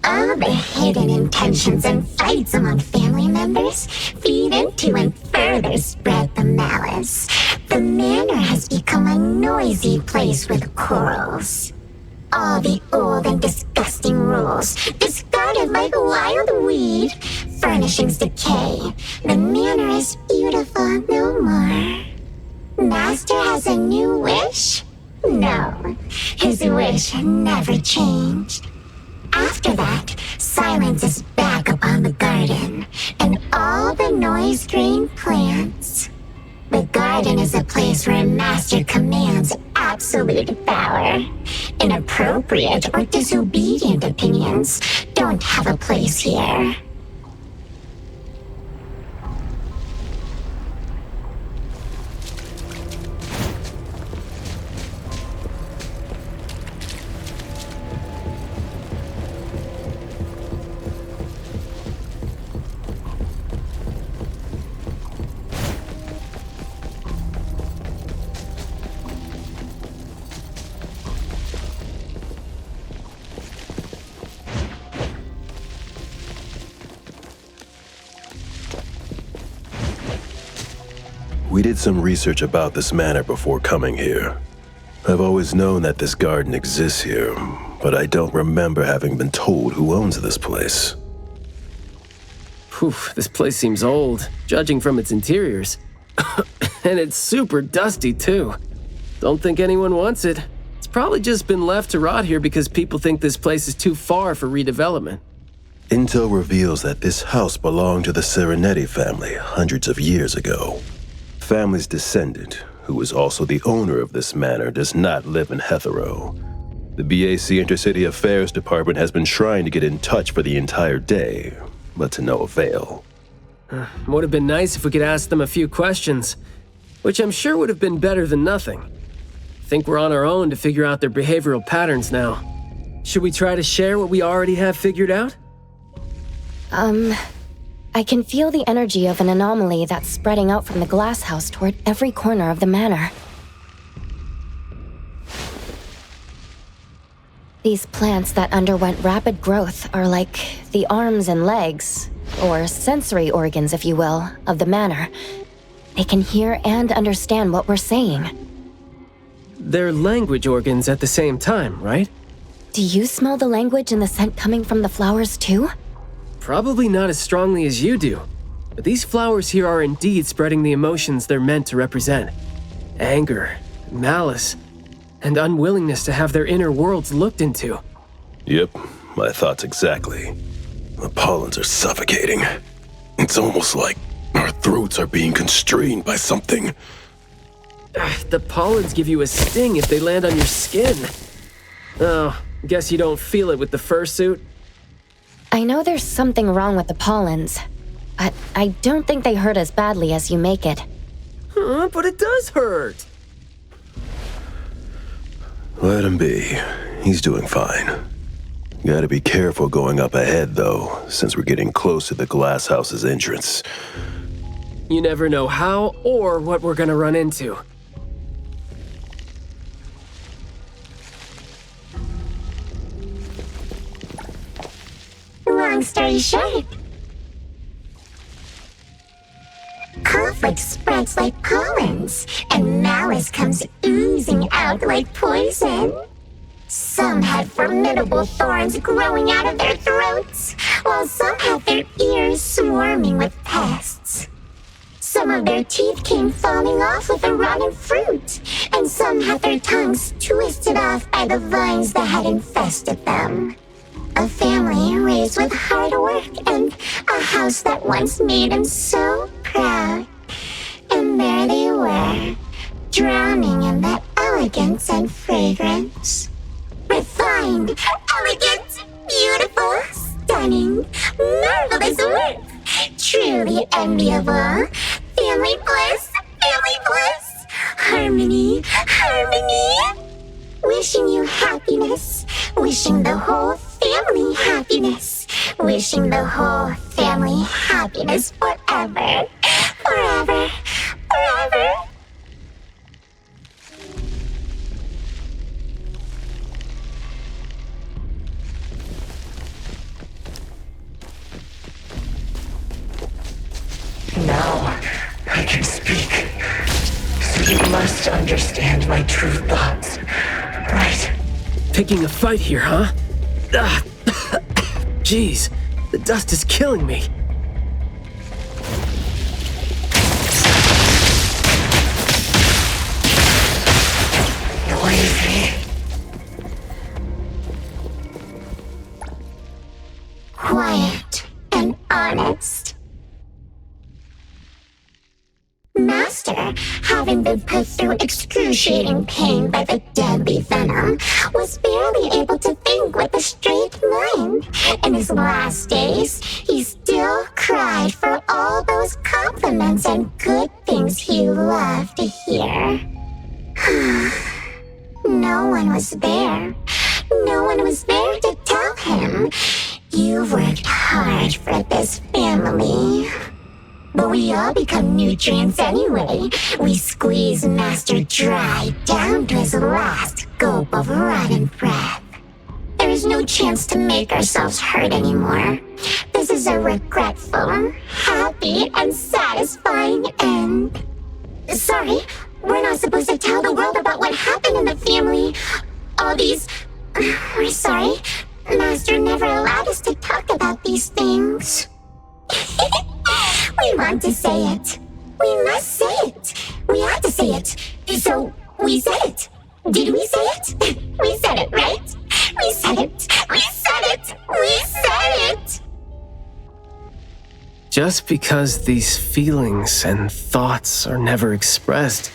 All the hidden intentions and fights among family members feed into and further spread the malice. The manor has become a noisy place with quarrels. All the old and disgusting rules, discarded like wild weed. Furnishings decay. The manor is beautiful no more. Master has a new wish? No, his wish never changed. After that, silence is back upon the garden, and all the noise-drained plants. The garden is a place where Master commands absolute power. Inappropriate or disobedient opinions don't have a place here. We did some research about this manor before coming here. I've always known that this garden exists here, but I don't remember having been told who owns this place. Phew, this place seems old, judging from its interiors. And it's super dusty, too. Don't think anyone wants it. It's probably just been left to rot here because people think this place is too far for redevelopment. Intel reveals that this house belonged to the Serenetti family hundreds of years ago. The family's descendant, who is also the owner of this manor, does not live in Hetero. The BAC Intercity Affairs Department has been trying to get in touch for the entire day, but to no avail. Would have been nice if we could ask them a few questions, which I'm sure would have been better than nothing. I think we're on our own to figure out their behavioral patterns now. Should we try to share what we already have figured out? I can feel the energy of an anomaly that's spreading out from the glass house toward every corner of the manor. These plants that underwent rapid growth are like the arms and legs, or sensory organs, if you will, of the manor. They can hear and understand what we're saying. They're language organs at the same time, right? Do you smell the language and the scent coming from the flowers too? Probably not as strongly as you do, but these flowers here are indeed spreading the emotions they're meant to represent. Anger, malice, and unwillingness to have their inner worlds looked into. Yep, my thoughts exactly. The pollens are suffocating. It's almost like our throats are being constrained by something. The pollens give you a sting if they land on your skin. Oh, guess you don't feel it with the fursuit? I know there's something wrong with the pollens, but I don't think they hurt as badly as you make it. But it does hurt. Let him be. He's doing fine. Gotta be careful going up ahead, though, since we're getting close to the glass house's entrance. You never know how or what we're gonna run into. long story short, conflict spreads like pollens, and malice comes oozing out like poison. Some had formidable thorns growing out of their throats, while some had their ears swarming with pests. Some of their teeth came falling off with the rotten fruit, and some had their tongues twisted off by the vines that had infested them. A family raised with hard work and a house that once made them so proud. And there they were, drowning in that elegance and fragrance. Refined, elegant, beautiful, stunning, marvelous work. Truly enviable. Family bliss, harmony, harmony. Wishing you happiness, wishing the whole family happiness, wishing the whole family happiness forever, forever, forever. Now I can speak. So you must understand my true thoughts, right? Picking a fight here, huh? Jeez, the dust is killing me. Noisy. Quiet and honest. Master, having been put through excruciating pain by the deadly venom, was barely able to think with a straight mind. In his last days, he still cried for all those compliments and good things he loved to hear. No one was there. No one was there to tell him, "You've worked hard for this family." But we all become nutrients anyway. We squeeze Master dry down to his last gulp of rotten breath. There is no chance to make ourselves hurt anymore. This is a regretful, happy, and satisfying end. Sorry, we're not supposed to tell the world about what happened in the family. All these... We're sorry. Master never allowed us to talk about these things. We want to say it. We must say it. We had to say it. So, we said it. Did we say it? We said it, right? We said it. We said it. We said it. Just because these feelings and thoughts are never expressed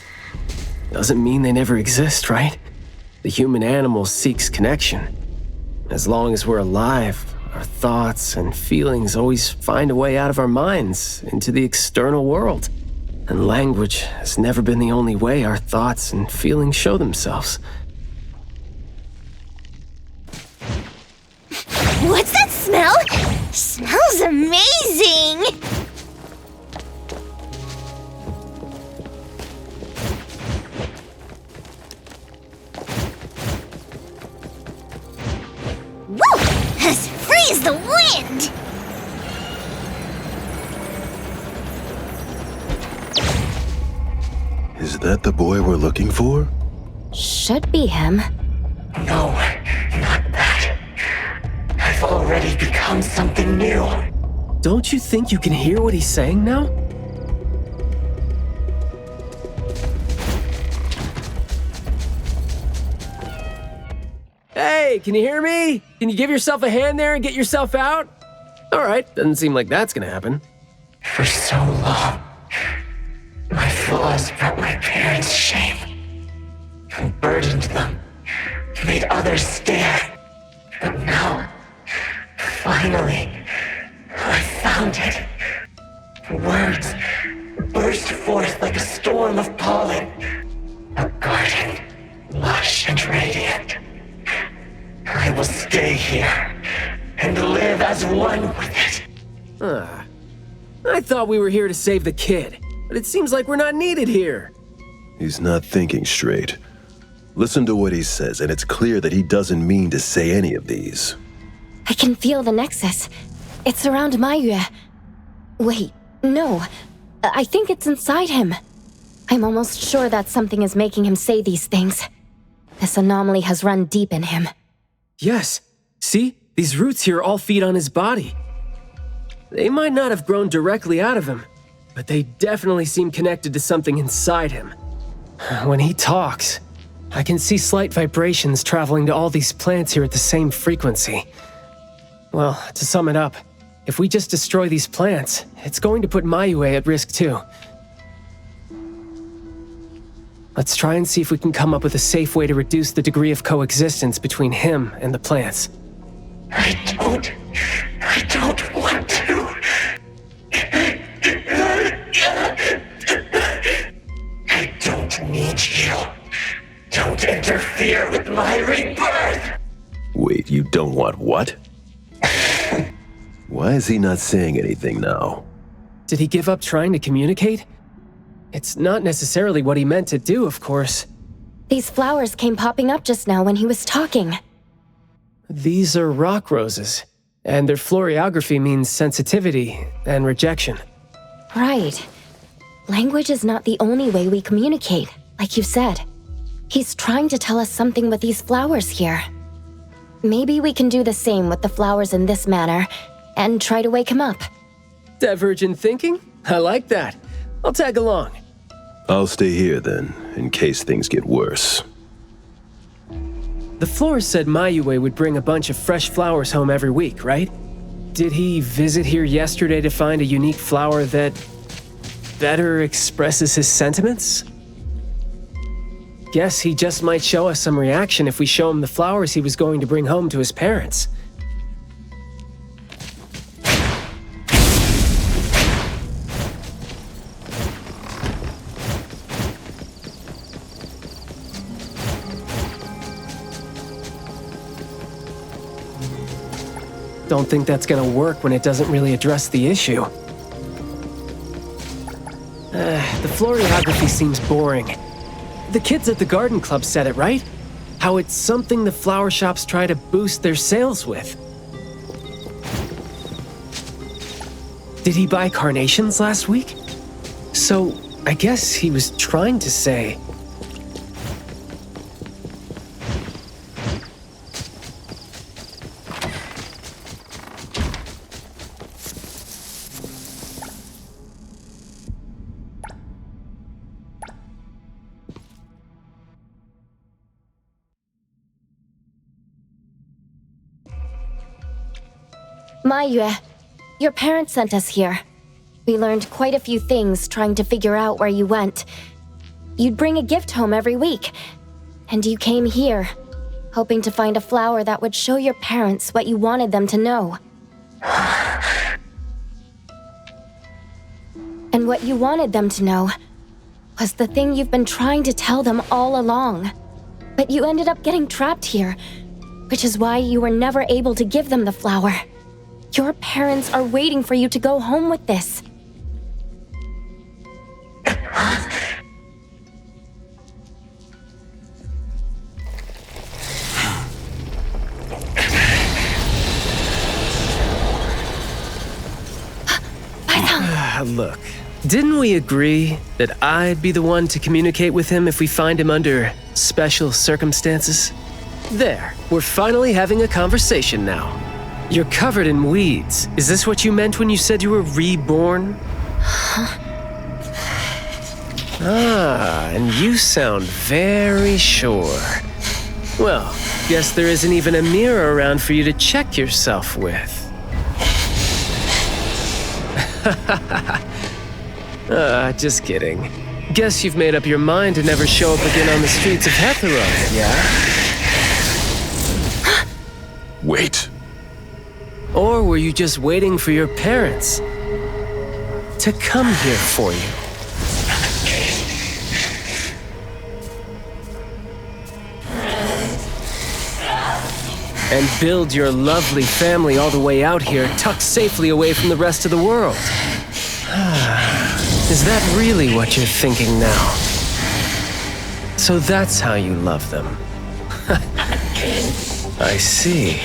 doesn't mean they never exist, right? The human animal seeks connection. As long as we're alive, our thoughts and feelings always find a way out of our minds into the external world. And language has never been the only way our thoughts and feelings show themselves. What's that smell? Smells amazing! Woo! As free as the wind! Is that the boy we're looking for? Should be him. No, not that. I've already become something new. Don't you think you can hear what he's saying now? Hey, can you hear me? Can you give yourself a hand there and get yourself out? All right, doesn't seem like that's gonna happen. For so long, my flaws brought my parents shame and burdened them, made others stare. But now, finally, I found it. Words burst forth like a storm of pollen. A garden, lush and radiant. I will stay here and live as one with it. I thought we were here to save the kid, but it seems like we're not needed here. He's not thinking straight. Listen to what he says, and it's clear that he doesn't mean to say any of these. I can feel the nexus. It's around Maiyue. Wait, no. I think it's inside him. I'm almost sure that something is making him say these things. This anomaly has run deep in him. Yes. See? These roots here all feed on his body. They might not have grown directly out of him, but they definitely seem connected to something inside him. When he talks, I can see slight vibrations traveling to all these plants here at the same frequency. Well, to sum it up, if we just destroy these plants, it's going to put Maiyue at risk too. Let's try and see if we can come up with a safe way to reduce the degree of coexistence between him and the plants. I don't want to. I don't need you. Don't interfere with my rebirth. Wait, you don't want what? Why is he not saying anything now? Did he give up trying to communicate? It's not necessarily what he meant to do, of course. These flowers came popping up just now when he was talking. These are rock roses, and their florography means sensitivity and rejection. Right. Language is not the only way we communicate, like you said. He's trying to tell us something with these flowers here. Maybe we can do the same with the flowers in this manner, and try to wake him up. Divergent thinking? I like that. I'll tag along. I'll stay here then, in case things get worse. The florist said Maiyue would bring a bunch of fresh flowers home every week, right? Did he visit here yesterday to find a unique flower that better expresses his sentiments? Guess he just might show us some reaction if we show him the flowers he was going to bring home to his parents. Don't think that's gonna work when it doesn't really address the issue. The florography seems boring. The kids at the garden club said it, right? How it's something the flower shops try to boost their sales with. Did he buy carnations last week? So, I guess he was trying to say... Maiyue, your parents sent us here. We learned quite a few things trying to figure out where you went. You'd bring a gift home every week, and you came here, hoping to find a flower that would show your parents what you wanted them to know. And what you wanted them to know was the thing you've been trying to tell them all along. But you ended up getting trapped here, which is why you were never able to give them the flower. Your parents are waiting for you to go home with this. Look, didn't we agree that I'd be the one to communicate with him if we find him under special circumstances? There, we're finally having a conversation now. You're covered in weeds. Is this what you meant when you said you were reborn? And you sound very sure. Well, guess there isn't even a mirror around for you to check yourself with. Just kidding. Guess you've made up your mind to never show up again on the streets of Hetheron, yeah? Wait. Or were you just waiting for your parents to come here for you? And build your lovely family all the way out here, tucked safely away from the rest of the world. Is that really what you're thinking now? So that's how you love them. I see.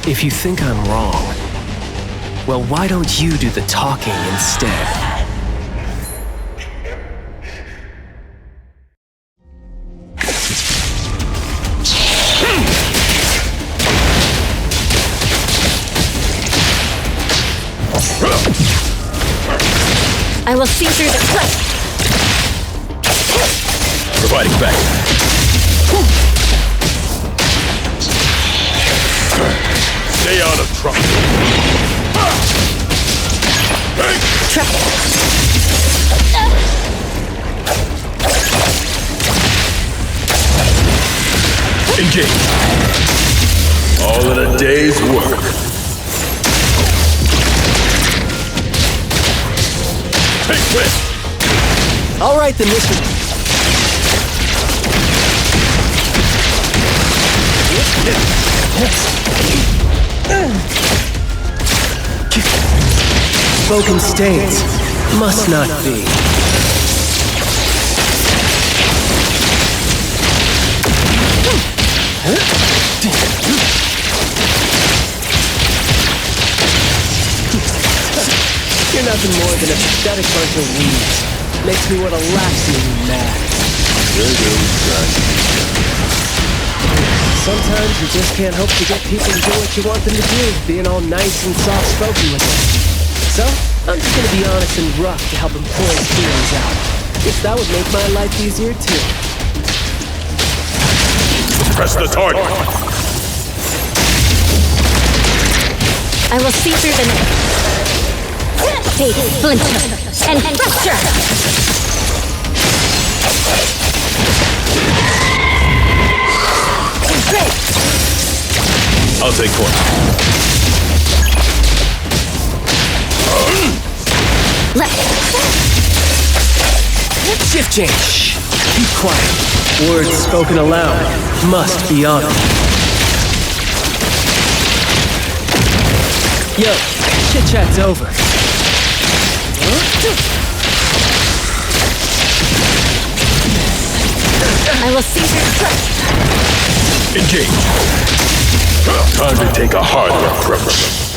If you think I'm wrong, well, why don't you do the talking instead? I will see through the cliff. Providing back. Stay out of trouble. Engage. All in a day's work. Take this. All right, then, Mr. Spoken states must not be. You're nothing more than a pathetic bunch of weeds. Makes me want to laugh seeing you mad. Sometimes you just can't hope to get people to do what you want them to do, being all nice and soft-spoken with them. So, I'm just gonna be honest and rough to help him pull his feelings out. Guess that would make my life easier too. Press the target. I will see through the net. Take splinter and fracture. I'll take one. Shift change. Keep quiet. Words spoken aloud must be honored. Yo, chit-chat's over. I will see your trust. Engage. Time to take a harder approach.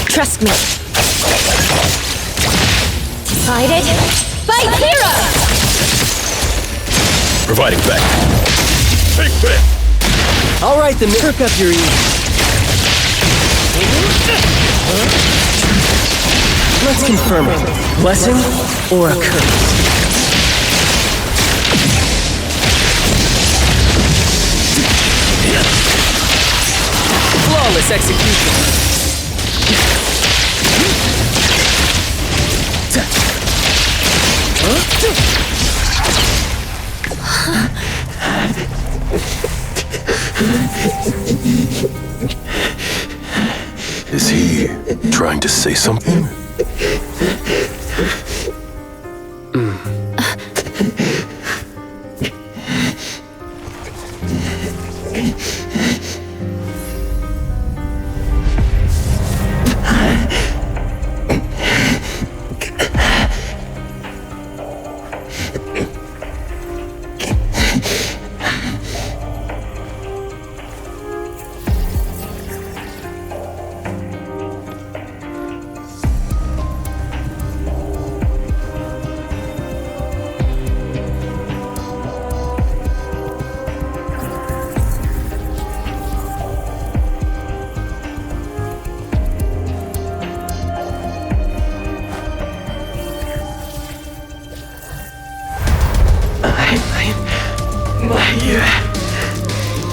Trust me. Decided by hero! Providing back. Take that! All right, then perk up your ears. Let's confirm it. Blessing or a curse? Flawless execution. Is he trying to say something?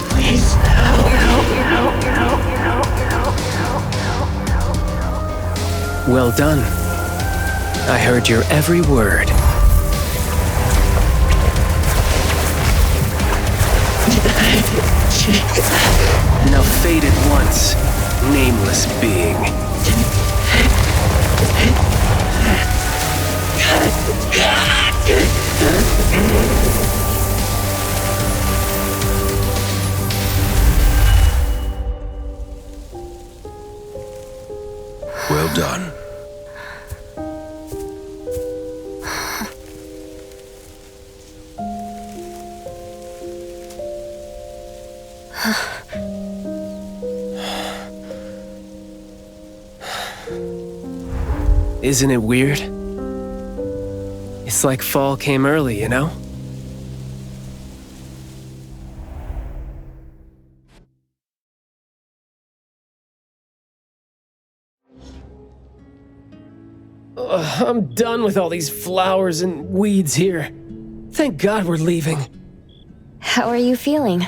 Please help. Well done. I heard your every word. Now fade at once, nameless being. Well done. Isn't it weird? It's like fall came early, you know? I'm done with all these flowers and weeds here. Thank God we're leaving. How are you feeling?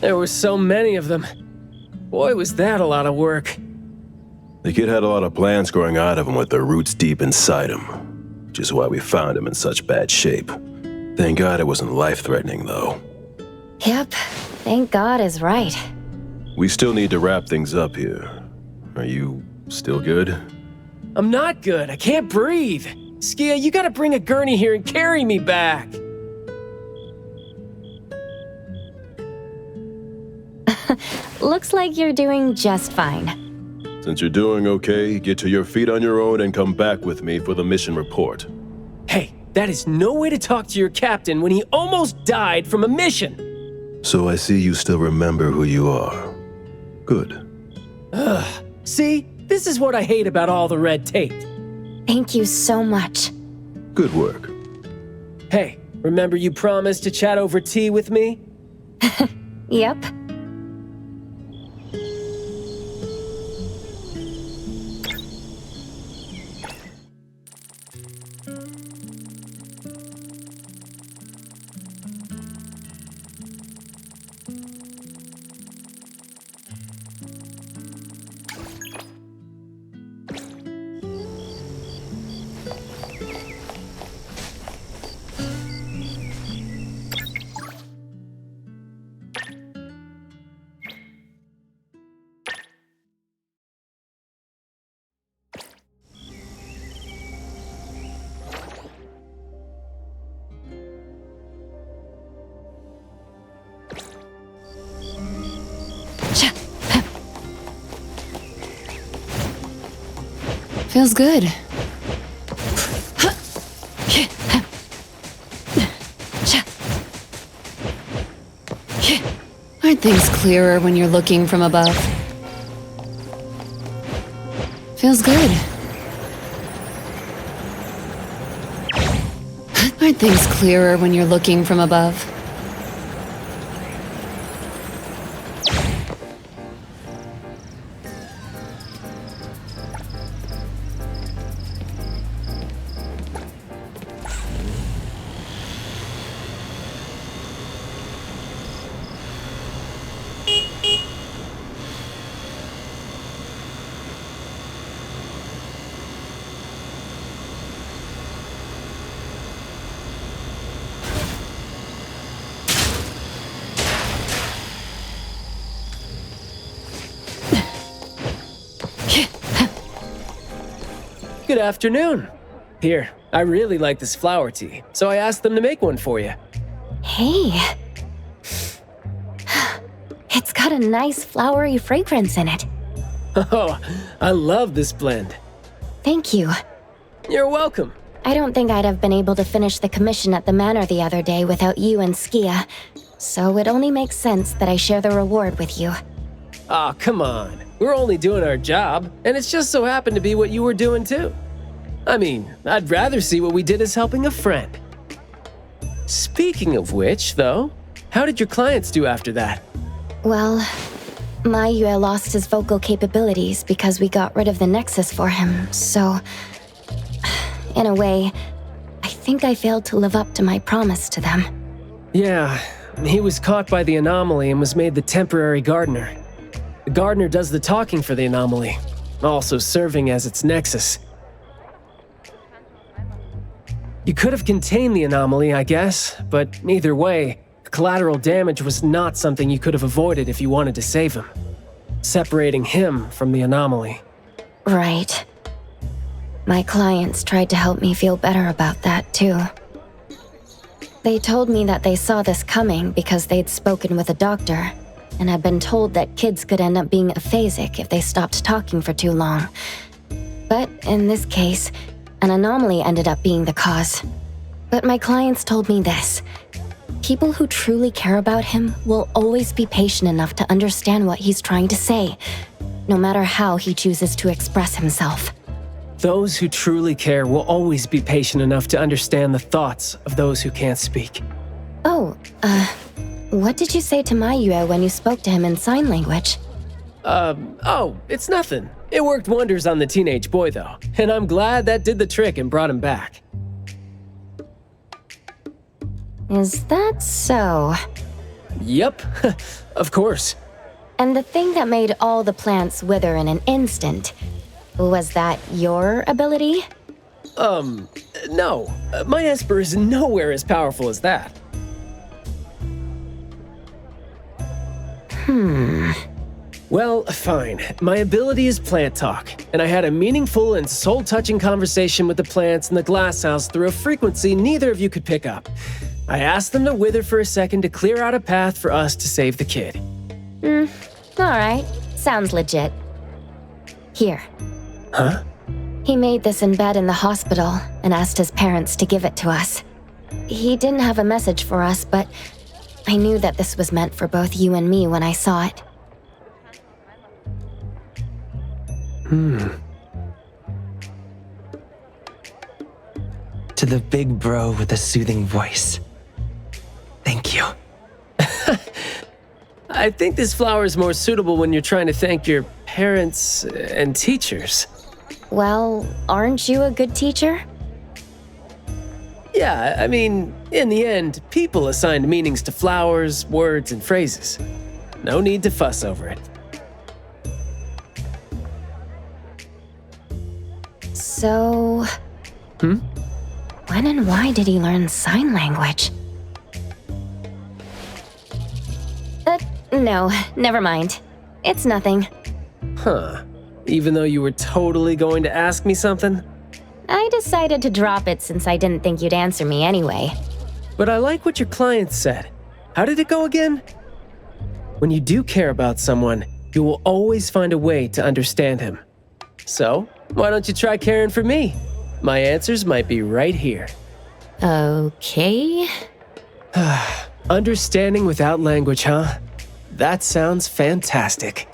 There were so many of them. Boy, was that a lot of work. The kid had a lot of plants growing out of him with their roots deep inside him, which is why we found him in such bad shape. Thank God it wasn't life-threatening, though. Yep, thank God is right. We still need to wrap things up here. Are you still good? I'm not good. I can't breathe. Skia, you gotta bring a gurney here and carry me back. Looks like you're doing just fine. Since you're doing okay, get to your feet on your own and come back with me for the mission report. Hey, that is no way to talk to your captain when he almost died from a mission. So I see you still remember who you are. Good. Ugh. See? This is what I hate about all the red tape. Thank you so much. Good work. Hey, remember you promised to chat over tea with me? Yep. Feels good. Aren't things clearer when you're looking from above? Feels good. Aren't things clearer when you're looking from above? Good afternoon. Here, I really like this flower tea, so I asked them to make one for you. Hey. It's got a nice flowery fragrance in it. Oh, I love this blend. Thank you. You're welcome. I don't think I'd have been able to finish the commission at the manor the other day without you and Skia, so it only makes sense that I share the reward with you. Aw, come on. We're only doing our job, and it's just so happened to be what you were doing too. I mean, I'd rather see what we did as helping a friend. Speaking of which, though, how did your clients do after that? Well, Maiyue lost his vocal capabilities because we got rid of the Nexus for him, so... in a way, I think I failed to live up to my promise to them. Yeah, he was caught by the anomaly and was made the temporary gardener. The gardener does the talking for the anomaly, also serving as its nexus. You could have contained the anomaly, I guess, but either way, collateral damage was not something you could have avoided if you wanted to save him. Separating him from the anomaly. Right. My clients tried to help me feel better about that, too. They told me that they saw this coming because they'd spoken with a doctor, and had been told that kids could end up being aphasic if they stopped talking for too long. But in this case, an anomaly ended up being the cause. But my clients told me this. People who truly care about him will always be patient enough to understand what he's trying to say, no matter how he chooses to express himself. Those who truly care will always be patient enough to understand the thoughts of those who can't speak. Oh, what did you say to Maiyue when you spoke to him in sign language? It's nothing. It worked wonders on the teenage boy, though, and I'm glad that did the trick and brought him back. Is that so? Yep, of course. And the thing that made all the plants wither in an instant, was that your ability? No. My Esper is nowhere as powerful as that. Well, fine. My ability is plant talk, and I had a meaningful and soul-touching conversation with the plants in the glass house through a frequency neither of you could pick up. I asked them to wither for a second to clear out a path for us to save the kid. Alright. Sounds legit. Here. Huh? He made this in bed in the hospital and asked his parents to give it to us. He didn't have a message for us, but I knew that this was meant for both you and me when I saw it. To the big bro with a soothing voice. Thank you. I think this flower is more suitable when you're trying to thank your parents and teachers. Well, aren't you a good teacher? Yeah, I mean, in the end, people assigned meanings to flowers, words, and phrases. No need to fuss over it. So... When and why did he learn sign language? No, never mind. It's nothing. Huh. Even though you were totally going to ask me something? I decided to drop it since I didn't think you'd answer me anyway. But I like what your client said. How did it go again? When you do care about someone, you will always find a way to understand him. So, why don't you try caring for me? My answers might be right here. Okay. Understanding without language, huh? That sounds fantastic.